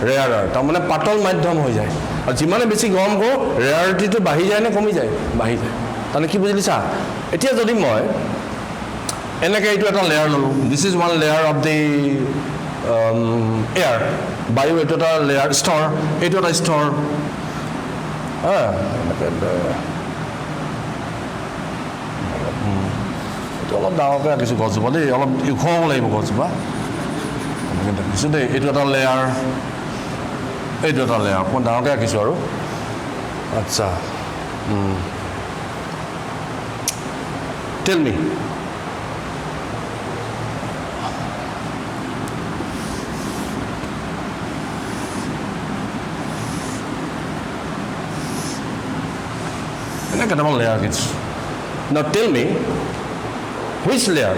ৰেয়াৰাৰ তাৰমানে পাতল মাধ্যম হৈ যায় আৰু যিমানে বেছি গৰম কৰোঁ ৰেয়াৰিটিটো বাঢ়ি যায় নে কমি যায় বাঢ়ি যায় তাৰমানে কি বুজিলি চা এতিয়া যদি মই এনেকৈ এইটো এটা লেয়াৰ ল'লোঁ this is one layer of the air বায়ু এইটো এটা লেয়াৰ ষ্টৰ এইটো এটা ষ্টৰ এইটো অলপ ডাঙৰকৈ ৰাখিছোঁ গছজোপা দেই অলপ ওখ হ'ব লাগিব গছজোপা এনেকৈ দেখিছোঁ দেই এইটো এটা লেয়াৰ এইটো এটা লেয়াৰ অকণমান ডাঙৰকৈ ৰাখিছোঁ আৰু আচ্ছা টেল মি এনে কেইটামান লেয়াৰ ৰাখিছোঁ now tell me which layer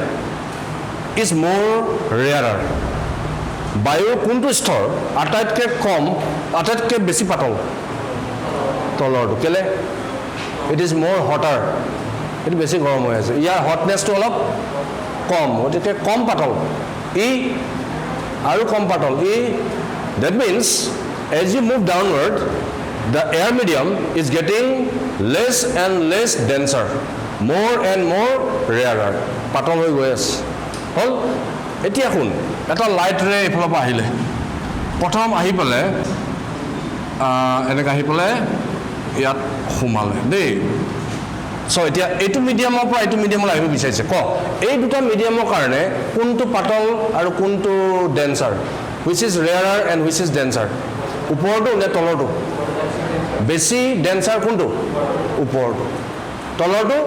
is more rarer বায়ুৰ কোনটো স্তৰ আটাইতকৈ কম আটাইতকৈ বেছি পাতল তলৰটো কেলে ইট ইজ মোৰ হটাৰ এইটো বেছি গৰম হৈ আছে ইয়াৰ হটনেছটো অলপ কম গতিকে কম পাতল আৰু কম পাতল that means as you move downward the air medium is getting less and less denser more and more rarer পাতল হৈ গৈ আছে হ'ল এতিয়া শুন এটা লাইট ৰে এইফালৰ পৰা আহিলে প্ৰথম আহি পেলাই এনেকৈ আহি পেলাই ইয়াত সোমালে দেই চ' এতিয়া এইটো মিডিয়ামৰ পৰা এইটো মিডিয়ামলৈ আহিব বিচাৰিছে এই দুটা মিডিয়ামৰ কাৰণে কোনটো পাতল আৰু কোনটো denser which is rarer and which is denser ওপৰটো নে তলৰটো বেছি ডেন্সাৰ কোনটো ওপৰটো তলৰটো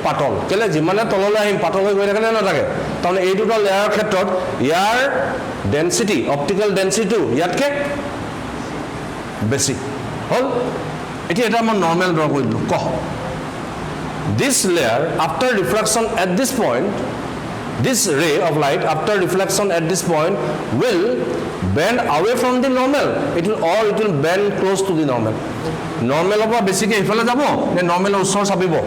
পাতল কেলে যিমানে তললৈ আহিম পাতল হৈ গৈ থাকে নে নাথাকে তাৰমানে এই দুটা লেয়াৰৰ ক্ষেত্ৰত ইয়াৰ ডেন্সিটি অপটিকেল ডেন্সিটিটো ইয়াতকৈ বেছি হ'ল এতিয়া এটা মই নৰ্মেল ড্ৰ কৰি দিলোঁ this layer after reflection at this point this ray of light after reflection at this point will bend away from the normal it will bend close to the normal normal of basically ifale jabo ne normal usor sabibo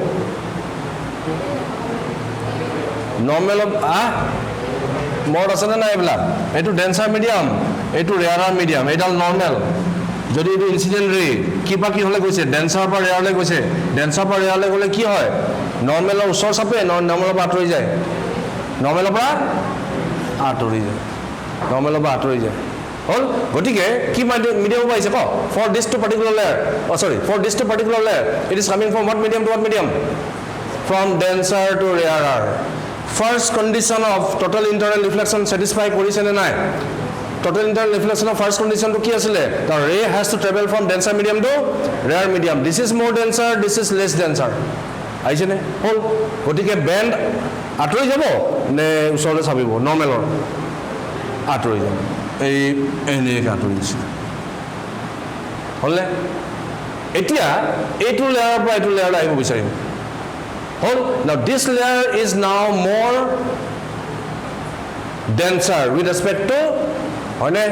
normal of mod asana na ebla etu denser medium etu rarer medium edal normal যদি এইটো incident ৰে কিবা কি হলে গৈছে dancer পৰা ৰেয়াৰলৈ গৈছে dancer পৰা ৰেয়াৰলৈ গ'লে কি হয় নৰ্মেলৰ ওচৰ চাপে নৰ্মেলৰ পৰা আঁতৰি যায় নৰ্মেলৰ পৰা আঁতৰি যায় হল গটিকে কি মিডিয়াম পাইছে ক for this two particular layer for this two particular layer it is coming from what medium to what medium from denser to rarer first condition of total internal reflection satisfy কৰিছে নে নাই total internal reflection of first condition to কি আছিলে the ray has to travel from denser medium to rare medium this is more denser this is less denser আইছে নে হল গটিকে band আঁতৰি যাব নে ওচৰলৈ চাবিব নৰ্মেলৰ আঁতৰি যাব এই এনেকৈ আঁতৰি দিছে হ'লনে এতিয়া এইটো লেয়াৰৰ পৰা এইটো লেয়াৰলৈ আহিব বিচাৰিম হ'ল now this layer is now more denser with respect to হয়নে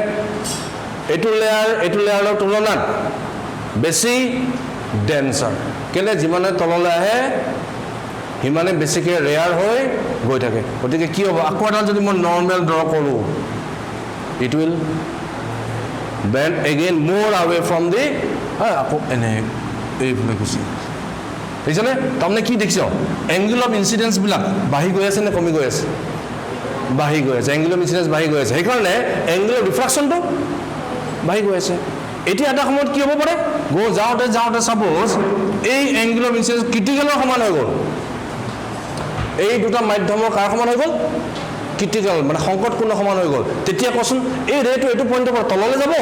এইটো লেয়াৰৰ তুলনাত বেছি denser কেলে যিমানে তললৈ আহে হিমানে বেছিকৈ ৰেয়াৰ হৈ গৈ থাকে গতিকে কি হ'ব আকৌ এটা যদি মই নৰ্মেল ড্ৰ কৰোঁ it will bend again more away from the আকৌ এনে এইফালে গুচি বুজিছনে তাৰমানে কি দেখিছ এংগল অফ ইনচিডেন্স বিলাক বাঢ়ি গৈ আছে নে কমি গৈ আছে বাঢ়ি গৈ আছে এংগল অফ ইনচিডেন্স বাঢ়ি গৈ আছে সেইকাৰণে এংগল অফ ৰিফ্ৰাকশ্যনটো বাঢ়ি গৈ আছে এতিয়া এটা সময়ত কি হ'ব পাৰে যাওঁতে সাপোজ এই এংগল অফ ইনচিডেন্স ক্ৰিটিকেলৰ সমান হৈ গ'ল এই দুটা মাধ্যমৰ কাৰ সমান হৈ গ'ল ক্ৰিটিকেল মানে সংকটপূৰ্ণ সমান হৈ গ'ল তেতিয়া কচোন এই ৰেটো এইটো পইণ্টৰ পৰা তললৈ যাব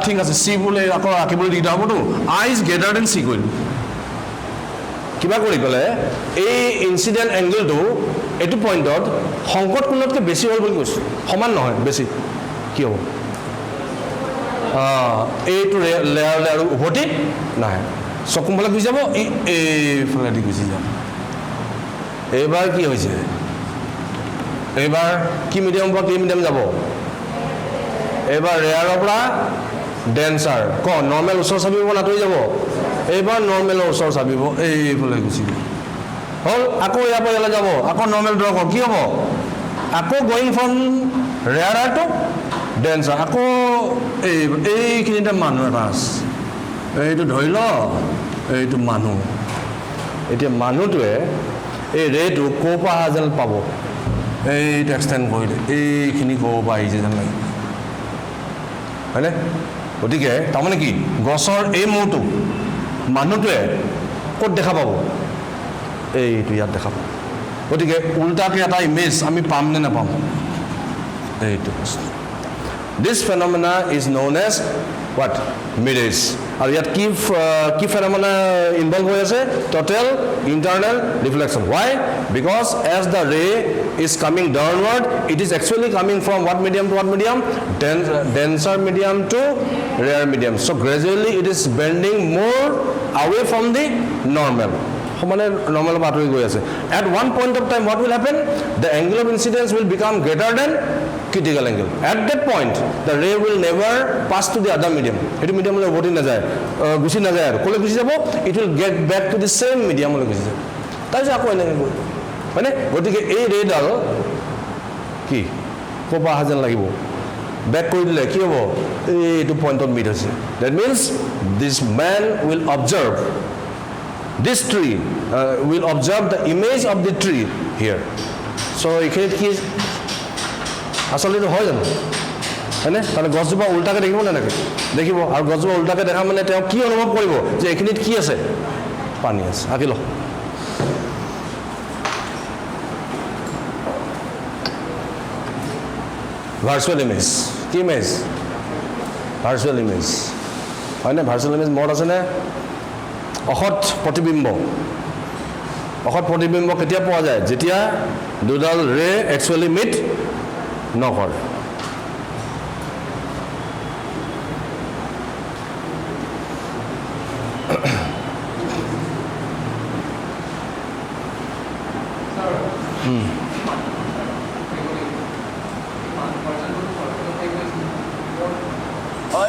ঠিক আছে চি বোলে আকৌ আঁকিবলৈ দিগদাৰ হ'বতো আই ইজ গ্ৰেটাৰ দেন চি কৰিলোঁ কিবা কৰি পেলাই এই ইনচিডেণ্ট এংগলটো এইটো পইণ্টত সংকটপূৰ্ণতকৈ বেছি হ'ল বুলি কৈছোঁ সমান নহয় বেছি কি হ'ব এইটো লেয়াৰলৈ আৰু উভতি নাহে চকুমফালে গুচি যাব এইফালেদি গুচি যাব এইবাৰ কি হৈছে এইবাৰ কি মিডিয়ামৰ পৰা কি মিডিয়াম যাব এইবাৰ ৰেয়াৰৰ পৰা ডেন্সাৰ নৰ্মেল ওচৰ চাপিব আঁতৰি যাব এইবাৰ নৰ্মেলৰ ওচৰ চাপিব এইফালে গুচি যাব হ'ল আকৌ ইয়াৰ পৰা ইয়ালৈ যাব আকৌ নৰ্মেল ড্ৰ কৰ কি হ'ব আকৌ going from rarer to denser আকৌ এইখিনিতে মানুহ এটা আছে এইটো ধৰি ল এইটো মানুহ এতিয়া মানুহটোৱে এই ৰেটো ক'ৰ পৰা অহা যেন পাব এইটো এক্সটেণ্ড কৰিলে এইখিনি ক'ৰ পৰা আহিছে যেন লাগে হয়নে গতিকে তাৰমানে কি গছৰ এই মূৰটো মানুহটোৱে ক'ত দেখা পাব এইটো ইয়াত দেখা পাব গতিকে উল্টাকৈ এটা ইমেজ আমি পাম নে নাপাম এইটো বস্তু this phenomena is known as what mirrors আৰু ইয়াত কি phenomena involve হৈ আছে total internal reflection why because as the ray is coming downward it is actually coming from what medium to what medium denser medium to rare medium so gradually it is bending more away from the normal সমানে normal পাতৰি গৈ আছে at one point of time what will happen the angle of incidence will become greater than critical angle at that point the ray will never pass to the other medium etu medium le oboti na jay gusi na jay ar kole gusi jabo it will get back to the same medium le gusi jay tar je ako ene goi mane gotike ei ray dal ki kopa hajan lagibo back kori dile ki hobo ei to point of meet hoise that means this man will observe this tree will observe the image of the tree here so ekhine ki আসলে হয় জানো হয়নে তাহলে গছজোপা উল্টাকে দেখিব নে নাকি দেখিব আৰু গছজোপা উল্টাকে দেখা মানে তেওঁ কি অনুভৱ কৰিব যে এইখিনিত কি আছে পানী আছে আঁকি ল ভাৰ্চুৱেল ইমেজ কি ইমেজ ভাৰ্চুৱেল ইমেজ হয়নে ভাৰ্চুৱেল ইমেজ মনত আছেনে অসৎ প্ৰতিবিম্ব কেতিয়া পোৱা যায় যেতিয়া দুডাল ৰে একচুৱেলি মিট নকৰে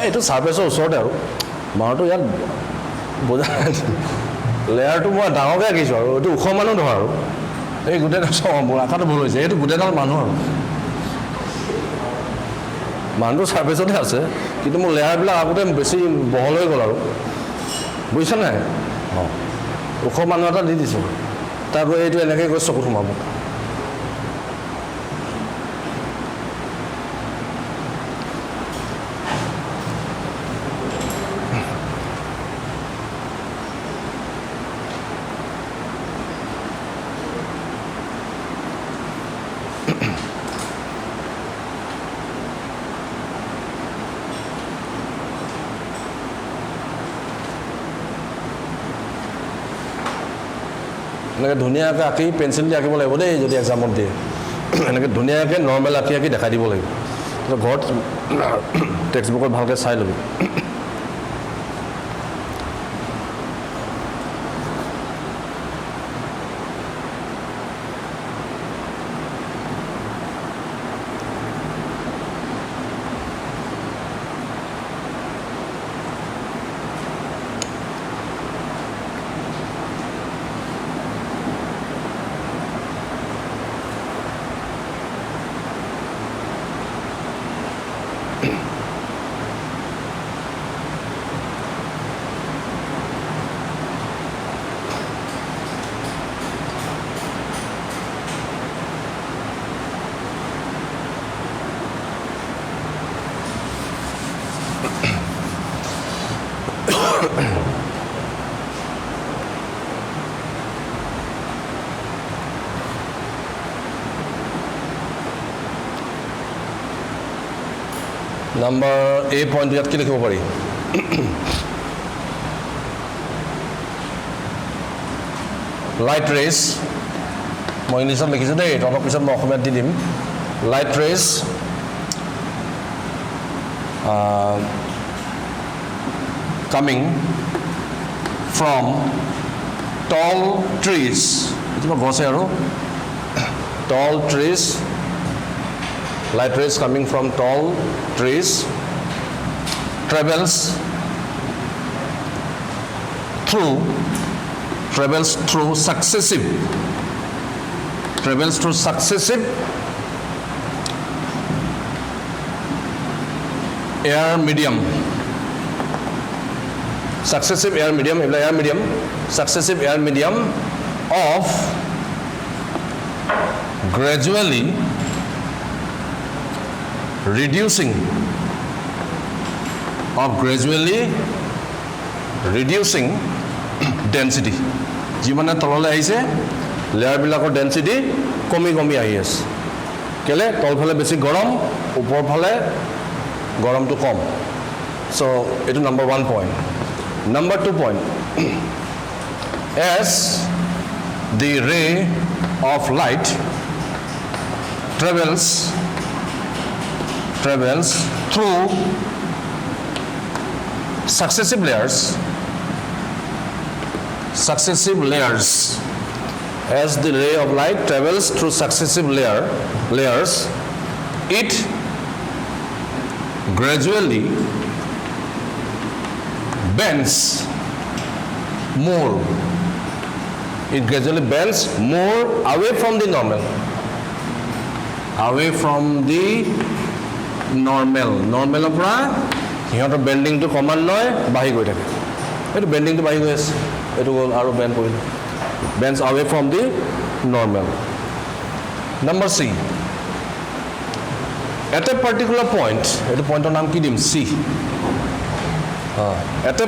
এইটো ছাৰ্ফেচৰ ওচৰতে আৰু মানুহটো ইয়াত বুজা লেয়াৰটো মই ডাঙৰকৈ আঁকিছোঁ আৰু এইটো ওখ মানুহ নহয় আৰু এই গোটেই আকাৰটো ভুল হৈছে এইটো গোটেইডাল মানুহ আৰু মানুহটো ছাৰ্ফেচতে আছে কিন্তু মোৰ লেয়াৰবিলাক আগতে বেছি বহল হৈ গ'ল আৰু বুজিছা নাই ওখ মানুহ এটা দি দিছোঁ তাকো এইটো এনেকৈ গৈ চকুত সোমাব এনেকৈ ধুনীয়াকৈ আঁকি পেঞ্চিল দি আঁকিব লাগিব দেই যদি এক্সামত দিয়ে এনেকৈ ধুনীয়াকৈ নৰ্মেল আঁকি আঁকি দেখাই দিব লাগিব ঘৰত টেক্সট বুকত ভালকৈ চাই ল'বি নাম্বাৰ এ পইণ্ট ইয়াত কি লিখিব পাৰি লাইট ৰেজ মই ইংলিছত লিখিছোঁ দেই অলপ পিছত মই অসমীয়াত দি দিম light raise coming from tall trees এইটো গছে আৰু tall trees light rays coming from tall trees travels through successive air medium successive air medium of gradually reducing density যিমানে তললৈ আহিছে লেয়াৰবিলাকৰ ডেন্সিটি কমি কমি আহি আছে কেলে তলফালে বেছি গৰম ওপৰফালে গৰমটো কম so এইটো number 1 point number 2 point as the ray of light travels through successive layers as the ray of light travels through successive layers it gradually bends more away from the normal নৰ্মেলৰ পৰা সিহঁতৰ বেণ্ডিংটো কমান লয় বাঢ়ি গৈ থাকে এইটো বেণ্ডিংটো বাঢ়ি গৈ আছে এইটো গ'ল আৰু বেণ্ড পৰিল bends away from the normal number C at a particular point এইটো পইণ্টৰ নাম কি দিম C at a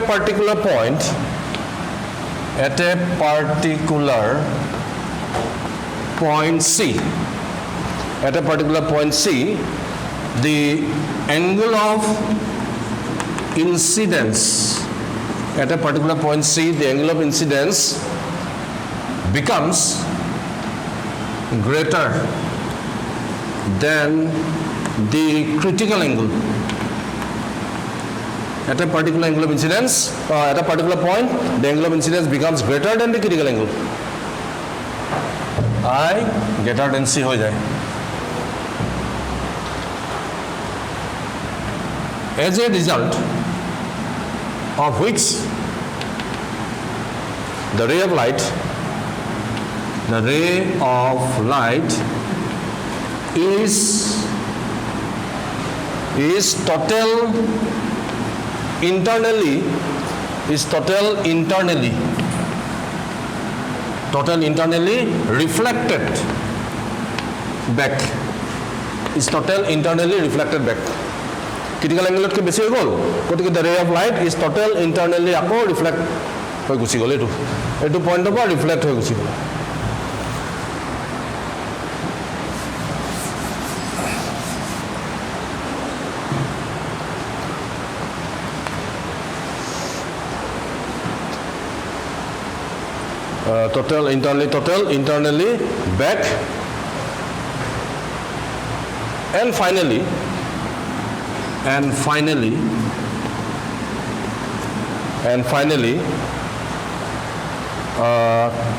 particular point C the angle of incidence becomes greater than the critical angle at a particular angle of incidence at a particular point the angle of incidence becomes greater than the critical angle I greater than C ho jay as a result of which the ray of light is total internally reflected back critical angle ke beshi hoy gol gotike the ray of light is total internally ako reflect hoy gusi gol etu point ba reflect hoy gusi gol total internally back, and finally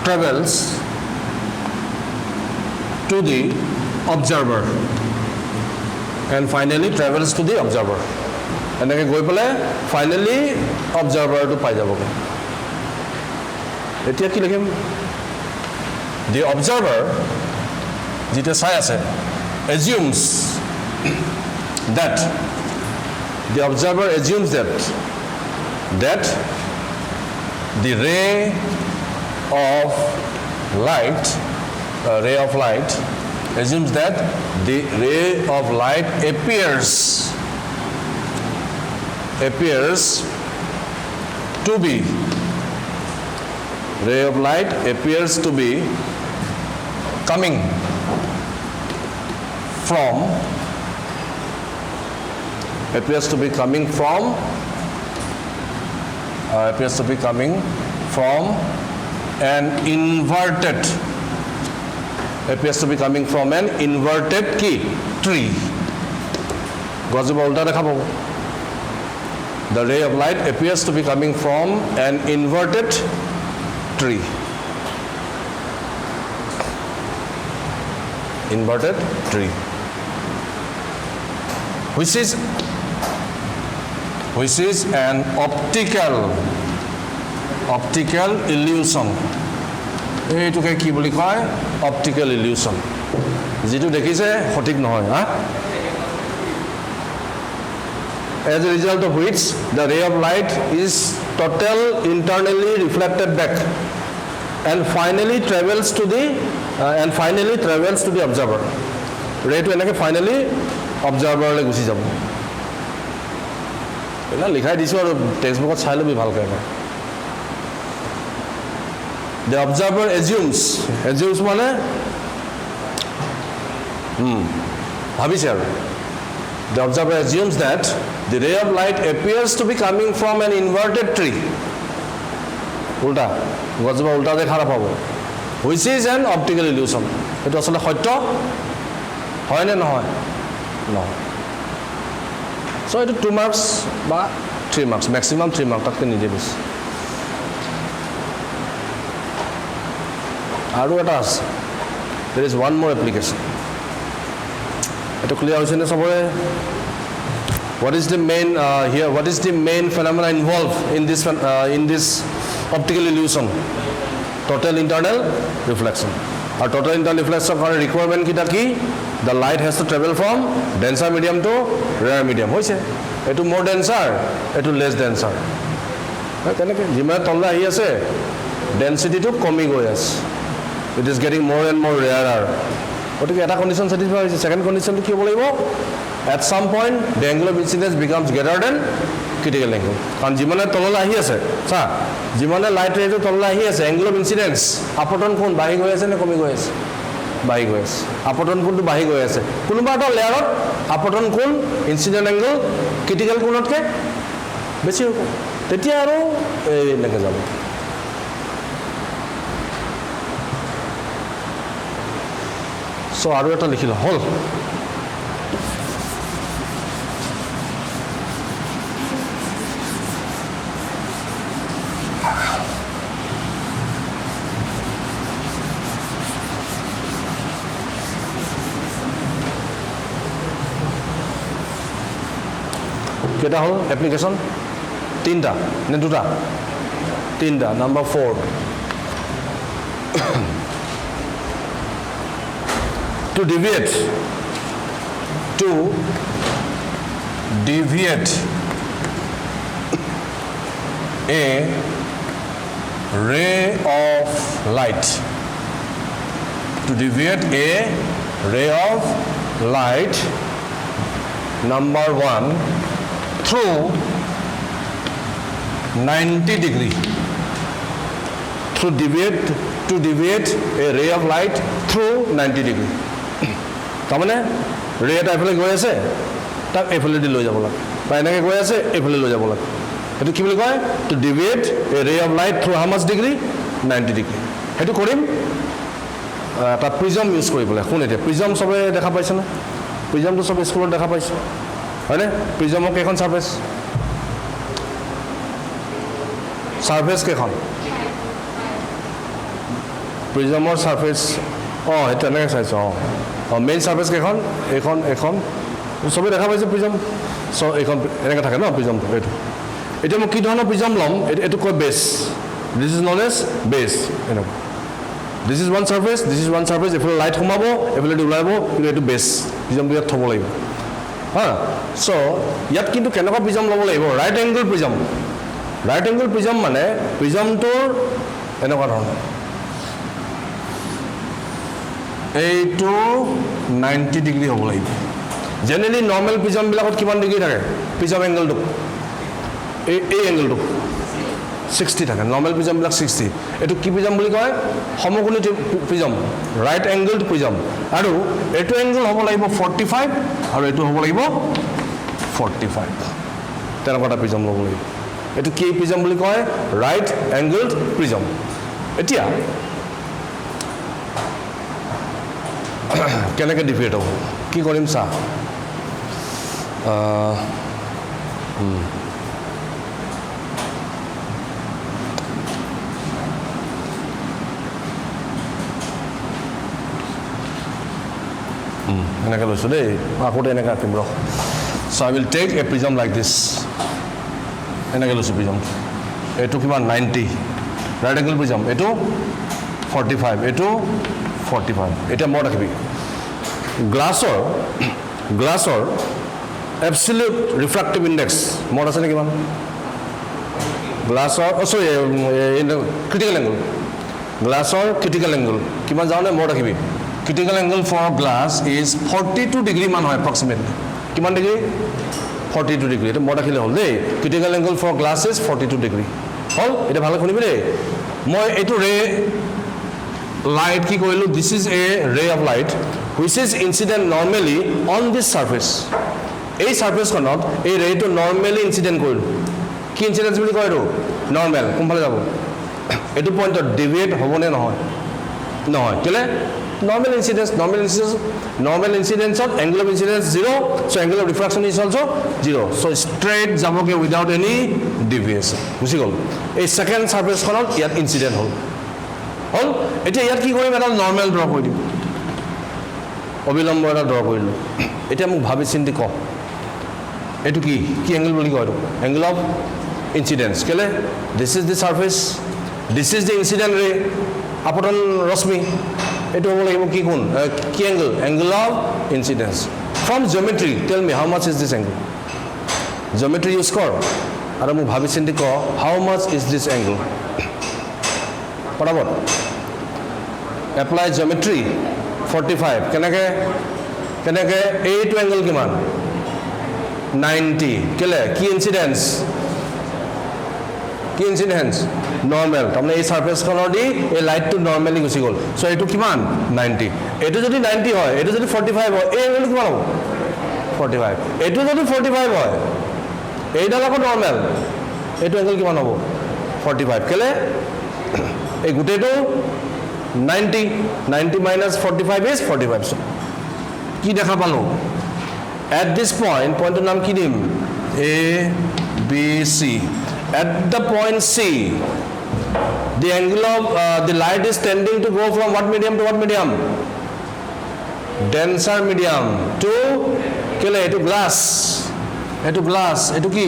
travels to the observer, and finally travels to the observer. এনেকৈ গৈ পেলাই finally অবজাৰ্ভাৰটো পাই যাবগৈ। এতিয়া কি লিখিম? দি observer যেতিয়া চাই আছে assumes that the observer assumes that the ray of light assumes that the ray of light appears to be coming from an inverted tree. গছজোপা উল্টা দেখা পাব। The ray of light appears to be coming from an inverted tree. Which is an optical illusion. এইটোকে কি বুলি কয়? Optical illusion. যেটো দেখিছে সঠিক নহয়, হা? As a result of which the ray of light is internally reflected back and finally travels to the observer. Ray to enake finally observer le gusi jabo. Ela likhai disu aru textbook chai lobi bhalke. The observer assumes mane bhabise aru. The observer assumes that the ray of light appears to be coming from an inverted tree. Ulta. গছজোপা উল্টা দেখা নাপাব। Which is an optical illusion. এইটো আসলে সত্য হয় নে নহয়? নহয়। So এইটো 2 marks বা 3 marks, maximum 3 marks তাতকৈ নিদিয়ে বেছি। আৰু এটা আছে। There is one more application. এইটো ক্লিয়াৰ হৈছে নে সবৰে? What is the main phenomena involved in this optical illusion? Total internal reflection. Our total internal reflection for requirement kita ki the light has to travel from denser medium to rarer medium. Hoise etu more denser, etu less denser. Teneke jimane tolla ahi ase density to komi goi ase. It is getting more and more rarer. Otike eta condition satisfy hoise. Second condition to ki bolibo? At some point the angle of incidence becomes greater than critical angle. Karon jimane tolla ahi ase sa jimane light ray to tolla ahi ase angle of incidence apotton kon bahi goi ase ne komi goi ase? Bahi goi ase. Apotton kon to bahi goi ase. Konoba eta layer ot apotton kon incident angle critical konotke beshi hobo. Tetia aru enake jabo. So aru eta likhilo hol. কেটা হল application? তিনটা না দুটা? তিনটা। Number 4 to deviate a ray of light, number 1 through 90 degree, to deviate a ray of light through 90 degree. তাৰমানে ৰে এটা এফালে গৈ আছে তাক এফালে দি লৈ যাব লাগে বা এনেকৈ গৈ আছে এফালে লৈ যাব লাগে। এইটো কি বুলি কয়? Two deviate a ray of light through how much degree? 90 degree সেইটো কৰিম এটা প্ৰিজম ইউজ কৰিবলৈ শুন এতিয়া প্ৰিজম সবে দেখা পাইছে না প্ৰিজমটো সব স্কুলত দেখা পাইছে হয়নে প্ৰিজমৰ কেইখন সাৰফেস কেইখন প্ৰিজমৰ সাৰফেস এটা এনেকৈ চাইছো মেইন সাৰফেস কেইখন এখন সবে দেখা পাইছে প্ৰিজম এইখন এনেকৈ থাকে ন প্ৰিজমটো এইটো এতিয়া মই কি ধৰণৰ প্ৰিজম ল'ম এইটো কয় বেছ দিছ ইজ নন এজ বেছ এনেকুৱা দিছ ইজ ওৱান সাৰফেস এইফালে লাইট সোমাব এইফালে ওলাব কিন্তু এইটো বেছ প্ৰিজমটো ইয়াত থ'ব লাগিব হা চ' ইয়াত কিন্তু কেনেকুৱা প্ৰিজম ল'ব লাগিব ৰাইট এংগল প্ৰিজম মানে প্ৰিজমটোৰ এনেকুৱা ধৰণৰ এইটো 90 ডিগ্ৰী হ'ব লাগিব জেনেৰেলি নৰ্মেল প্ৰিজমবিলাকত কিমান ডিগ্ৰী থাকে প্ৰিজম এংগলটো এই এংগলটো 60 থাকে নৰ্মেল প্ৰিজমবিলাক 60 এইটো কি প্ৰিজম বুলি কয় সমকোণী প্ৰিজম ৰাইট এংগল প্ৰিজম আৰু এইটো এংগল হ'ব লাগিব 45 আৰু এইটো হ'ব লাগিব 45 তেনেকুৱা এটা প্ৰিজম ল'ব লাগিব এইটো কি প্ৰিজম বুলি কয় ৰাইট এংগল প্ৰিজম এতিয়া কেনেকৈ ডিফিট হ'ব কি কৰিম চা এনেকৈ লৈছোঁ দেই আকৌ এনেকৈ আঁকিম ৰহ so' I will take a prism like this এনেকৈ লৈছোঁ প্ৰিজমটো এইটো কিমান 90 ৰাইট এংগল প্ৰিজম এইটো 45 এইটো 45 এতিয়া মই ৰাখিবি গ্লাছৰ এবছলিউট ৰিফ্ৰেক্টিভ ইণ্ডেক্স মনত আছেনে কিমান গ্লাছৰ চৰি ক্ৰিটিকেল এংগল গ্লাছৰ ক্ৰিটিকেল এংগল কিমান যাওঁনে মনত ৰাখিবি critical angle for glass is 42 degree মান হয় এপ্ৰক্সিমেটলি কিমান ডিগ্ৰী 42 ডিগ্ৰী এইটো মনত ৰাখিলে হ'ল the critical angle for glass is 42 degree হ'ল এতিয়া ভালকৈ শুনিবি দেই মই এইটো light কি কৰিলোঁ this is a ray of light which is incident normally on this surface এই সাৰফেসখনত এই ৰেটো নৰ্মেলি ইনসিডেন্ট কৰিলোঁ কি ইনসিডেন্স বুলি কয় এইটো নৰ্মেল কোনফালে যাব এইটো পইণ্টত ডেভিয়েট হ'বনে নহয় কেলে normal incidence of angle of incidence 0 so angle of refraction is also 0 so straight যাবগে without any deviation বুঝি গ'ল এই সেকেন্ড সাৰফেসখনত ইয়াত ইনসিডেন্ট হ'ল এতিয়া ইয়াত কি কৰিম এটা নৰ্মেল ড্ৰ কৰি দিম অবিলম্ব এটা ড্ৰ কৰিলোঁ এতিয়া মোক ভাবি চিন্তি ক এইটো কি এংগল বুলি কয় এইটো এংগল অফ ইনসিডেন্স কেলে this is the surface this is the incident ray আপতন ৰশ্মি এইটো হ'ব লাগিব কি কোন কি angle of incidence from geometry tell me how much is this angle geometry use কৰ আৰু মোক ভাবি চিন্তি ক how much is this angle পটাপট এপ্লাই জিঅ'মেট্ৰি 45 কেনেকৈ এইটো এংগল কিমান 90 কেলে কি ইনসিডেন্স নৰ্মেল তাৰমানে এই সাৰফেসখনৰ দি এই লাইটটো নৰ্মেলি গুচি গ'ল চ' এইটো কিমান 90 এইটো যদি 90 হয় এইটো যদি 45 হয় এই এংগলটো কিমান হ'ব 45 এইটো যদি 45 হয় এইডাল আকৌ নৰ্মেল এইটো এংগল কিমান হ'ব 45 কেলে এই গোটেইটো 90 minus 45 is 45 so কি দেখা পালো at this pointৰ নাম কি দিম A B C at the point C the angle of the light is tending to go from what medium to what medium denser medium to কেলে এইটো গ্লাছ এইটো কি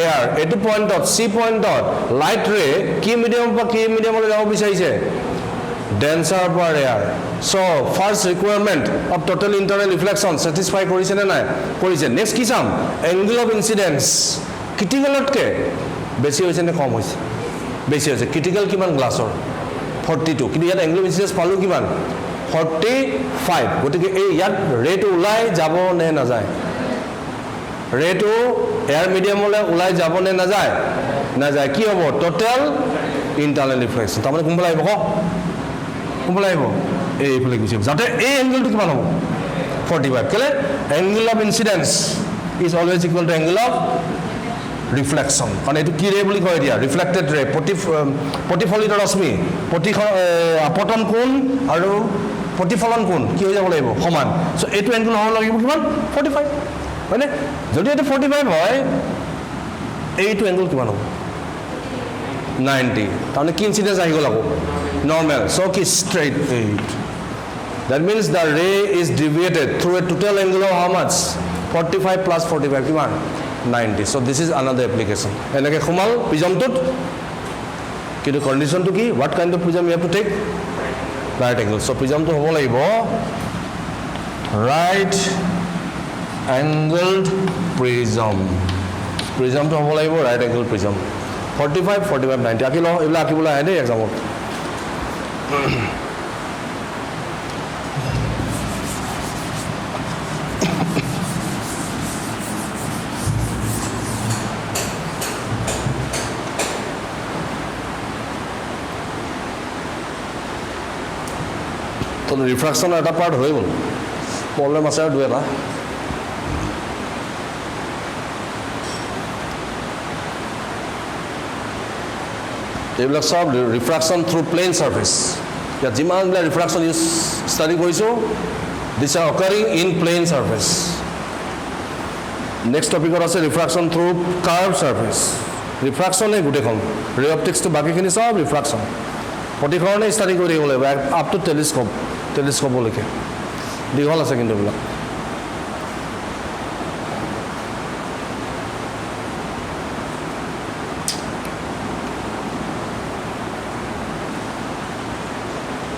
এয়াৰ এইটো পইণ্টত C পইণ্টত লাইট ৰে কি মিডিয়ামৰ পৰা কি মিডিয়ামলৈ যাব বিচাৰিছে denser per air so first requirement of total internal reflection satisfy কৰিছে নে নাই কৰিছে next কি চাম angle of incidence ক্ৰিটিকেলতকে বেছি হৈছে নে কম হৈছে বেছি হৈছে ক্ৰিটিকেল কিমান গ্লাছৰ 42 কিন্তু ইয়াত angle of incidence পালো কিমান 45 গতিকে এই ইয়াত ৰেটো ওলাই যাব নে নাযায় ৰেটো এয়াৰ মিডিয়ামলৈ ওলাই যাব নে নাযায় কি হ'ব total internal reflection তাৰমানে কোনফালে আহিব কোনফালে আহিব এইফালে গুচি যাব যাতে এই এংগলটো কিমান হ'ব 45 কেলে angle of incidence is always equal to angle of reflection কাৰণ এইটো কি ৰে বুলি কয় এতিয়া ৰিফ্লেক্টেড ৰে প্ৰতিফলিত ৰশ্মি আপতন কোণ আৰু প্ৰতিফলন কোণ কি হৈ যাব লাগিব সমান চ' এইটো এংগল হ'ব লাগিব কিমান 45 হয়নে যদি এইটো 45 হয় এইটো এংগল কিমান হ'ব 90 তাৰমানে কি ইনচিডেন্স আহি গ'ল আকৌ নৰ্মেল চ' কি ষ্ট্ৰেইট এইট that means the ray is deviated through a total angle of how much 45 plus 45 কিমান 90 so this is another application এনেকে খুমাল প্ৰিজমটোত কিন্তু কন্ডিশনটো কি what kind of prism you have to take right angle so প্ৰিজমটো হ'ব লাগিব right angled prism প্ৰিজমটো হ'ব লাগিব right angled prism 45 45 90 আকিলো এইবিলাক আকিবলৈ আহে দেই এক্সামত তো ৰিফ্ৰেকশ্যনৰ এটা পাৰ্ট হৈ গ'ল প্ৰব্লেম আছে আৰু দুই এটা এইবিলাক সব ৰিফ্ৰেকশ্যন থ্ৰু প্লেন ছাৰ্ফেচ ইয়াত যিমানবিলাক ৰিফ্ৰেকশ্যন ইউজ ষ্টাডি কৰিছোঁ this are occurring in plane surface next টপিকত আছে ৰিফ্ৰেকশ্যন থ্ৰু কাৰ্ভ ছাৰ্ফেচ ৰিফ্ৰেকশ্যনে গোটেইখন ৰে অপটিক্সটো বাকীখিনি সব ৰিফ্ৰেকশ্যন প্ৰতিখৰণে ষ্টাডি কৰি থাকিব লাগিব আপ টু টেলিস্কোপলৈকে দীঘল আছে কিন্তু এইবিলাক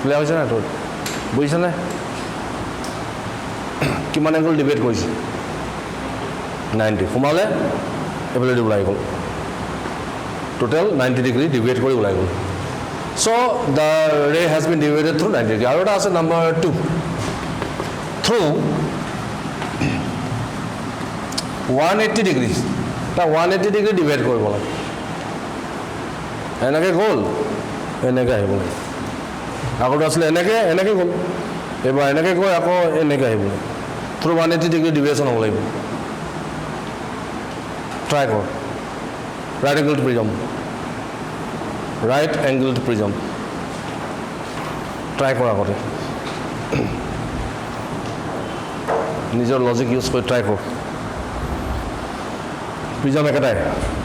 ক্লিয়াৰ হৈছে নাই তোৰ বুজিছানে কিমান এংগল ডিবেট কৰিছে 90 সোমালে এইফালে ওলাই গ'ল টোটেল 90 ডিগ্ৰী ডিবেট কৰি ওলাই গ'ল so the ray has been deviated through 90 degree. Aroda is number 2 through 180 degrees. That 180 degree deviate koribo lage. Enake gol enake ahibo lage. Agoda asle enake gol. Eba enake gol ako enake ahibo lage. Through 180 degree deviation hobo lage. Try kor. Right angled prism. Right angled prism. Try kora kore. Nijor logic use kore try kor. Prism ekatai.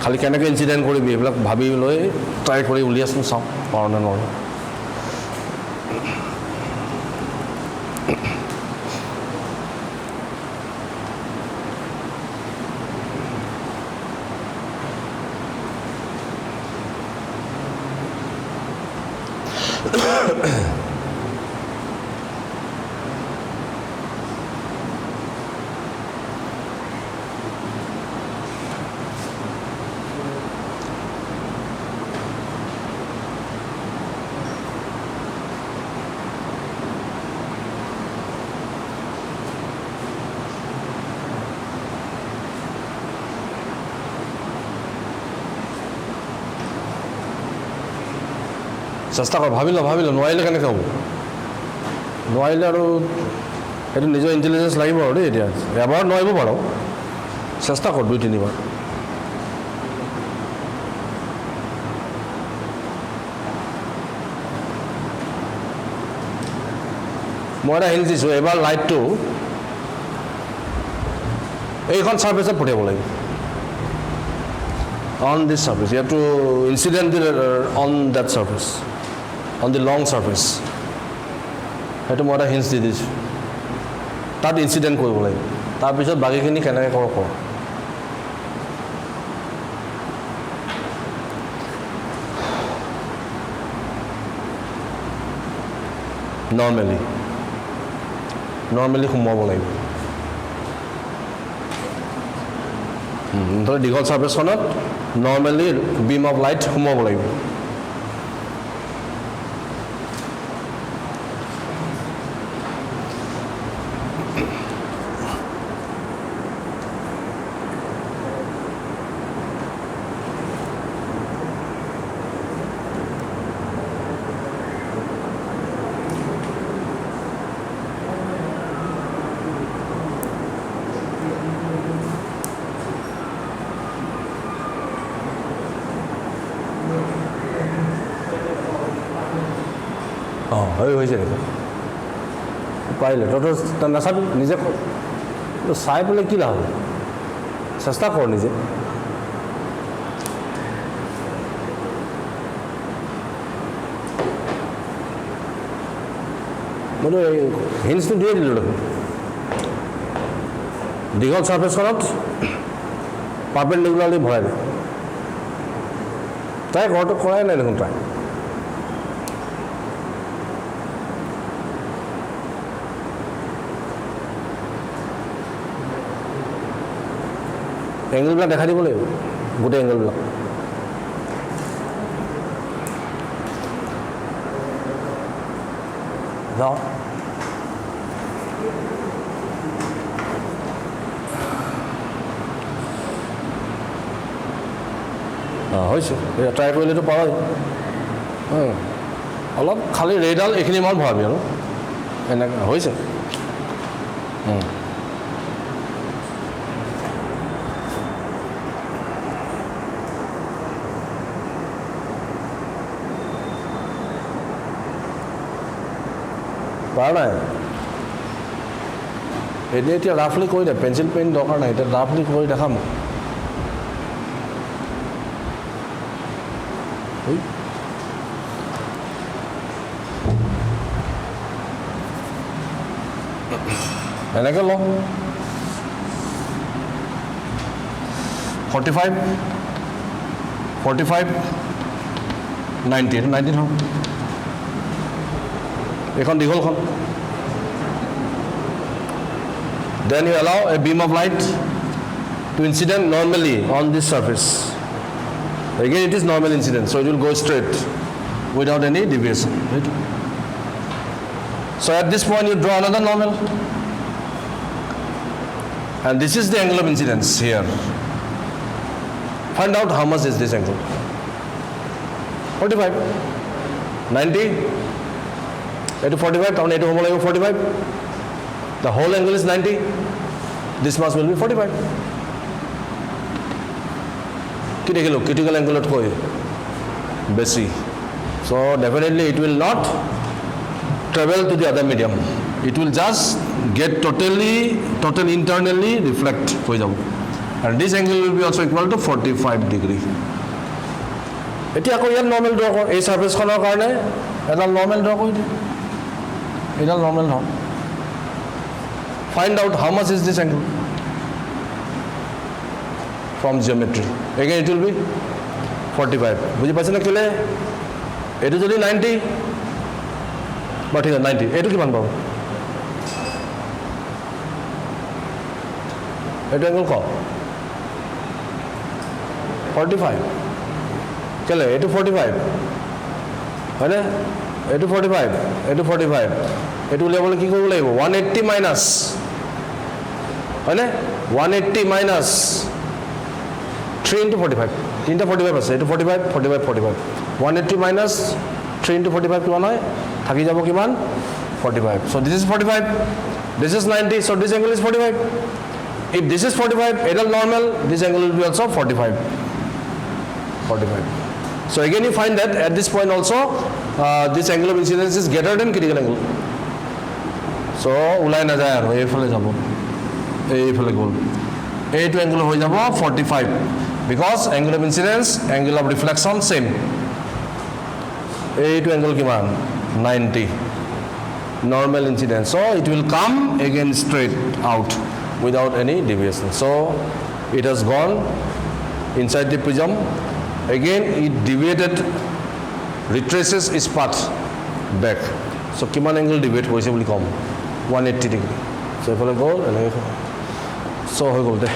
Khali keneke incident koribi ebilak bhabi loi try kori uliasun saw parone nor. চেষ্টা কৰ ভাবি ল নোৱাৰিলে কেনেকৈ হ'ব নোৱাৰিলে আৰু এইটো নিজৰ ইণ্টেলিজেঞ্চ লাগিব আৰু দেই এতিয়া এবাৰ নোৱাৰিব পাৰ চেষ্টা কৰ 2-3 বাৰ মই এটা হিণ্ট দিছোঁ এবাৰ লাইটটো এইখন ছাৰ্ফেচত পঠিয়াব লাগিব on this surface you have to incident on that surface on the long surface eto mora hints di dis tat incident koribo lage tar pisot bagi kini kenake kor normally khumabo lage the dihol surface khonot normally beam of light khumabo lage অঁ হৈছে নেকি পাৰিলে তই নাচাবি নিজে চাই পেলাই কি লাভ চেষ্টা কৰ নিজে মইতো হিন্সটো দিয়ে দিলোঁ দেখোন দীঘল চাৰ্ফেচখনত পাৰ্পেণ্ডিকুলাৰলি ভৰাই দে তাই ঘৰটো কৰাই নাই দেখোন তাই এংগলবিলাক দেখাই দিব লাগিব গোটেই এংগলবিলাক যাওঁ হৈছে ট্ৰাই কৰিলেতো পাৰই অলপ খালি ৰেডাল এইখিনি মাল ভৰাবি আৰু এনেকৈ হৈছে পাৰা নাই এনেই এতিয়া ৰাফলি কৰি দে পেঞ্চিল পেইন দৰকাৰ নাই এতিয়া ৰাফলি কৰি দেখাম এনেকৈ লওঁ 45 90 এইটো 90 ধৰ এইখন দীঘলখন then you allow a beam of light to incident normally on this surface again it is normal incident so it will go straight without any deviation right? So at this point you draw another normal and this is the angle of incidence here find out how much is this angle 45 90 এইটো 45 কাৰণ এইটো হ'ব লাগিব 45 the whole angle is 90 this must will be 45 কি দেখিলো critical angle কৈ বেছি so definitely it will not travel to the other medium it will just get total internally reflect হৈ যাব and this angle will be also equal to 45 degree এতিয়া আকৌ ইয়াত normal draw কৰ এই সাৰফেসখনৰ কাৰণে এটা নৰ্মেল ড্ৰ কৰি দে এটা নৰ্মেল হয় find out how much is this angle from geometry again it will be 45 বুঝি পাইছে না কেলে এটো যদি 90 বা ঠিক আছে 90 এটো কিমান পাব এটো angle ক 45 কেলে এটো 45 হয়নে এটো 45 এটো 45 এটো উলিয়াবলৈ কি কৰিব লাগিব 180 মাইনাস হয়নে 180 মাইনাস 3 into 45 তিনটা 45 আছে এটো 45 45 45 180 মাইনাস 3 into 45 কিমান হয় থাকি যাব কিমান 45 so this is 45 this is 90 so this angle is 45 if this is 45 adult normal this angle will be also 45 so again you find that at this point also this angle of incidence is greater than critical angle so ulai na jay aru ei phale jabo ei phale gol এইটো angle হৈ যাব 45 because angle of incidence angle of reflection same এইটো angle কিমান 90 normal incidence so it will come again straight out without any deviation so it has gone inside the prism again it deviated retraces its path back so kiman angle deviate hoise boli kom 180 degree so ifale go so hoy gol de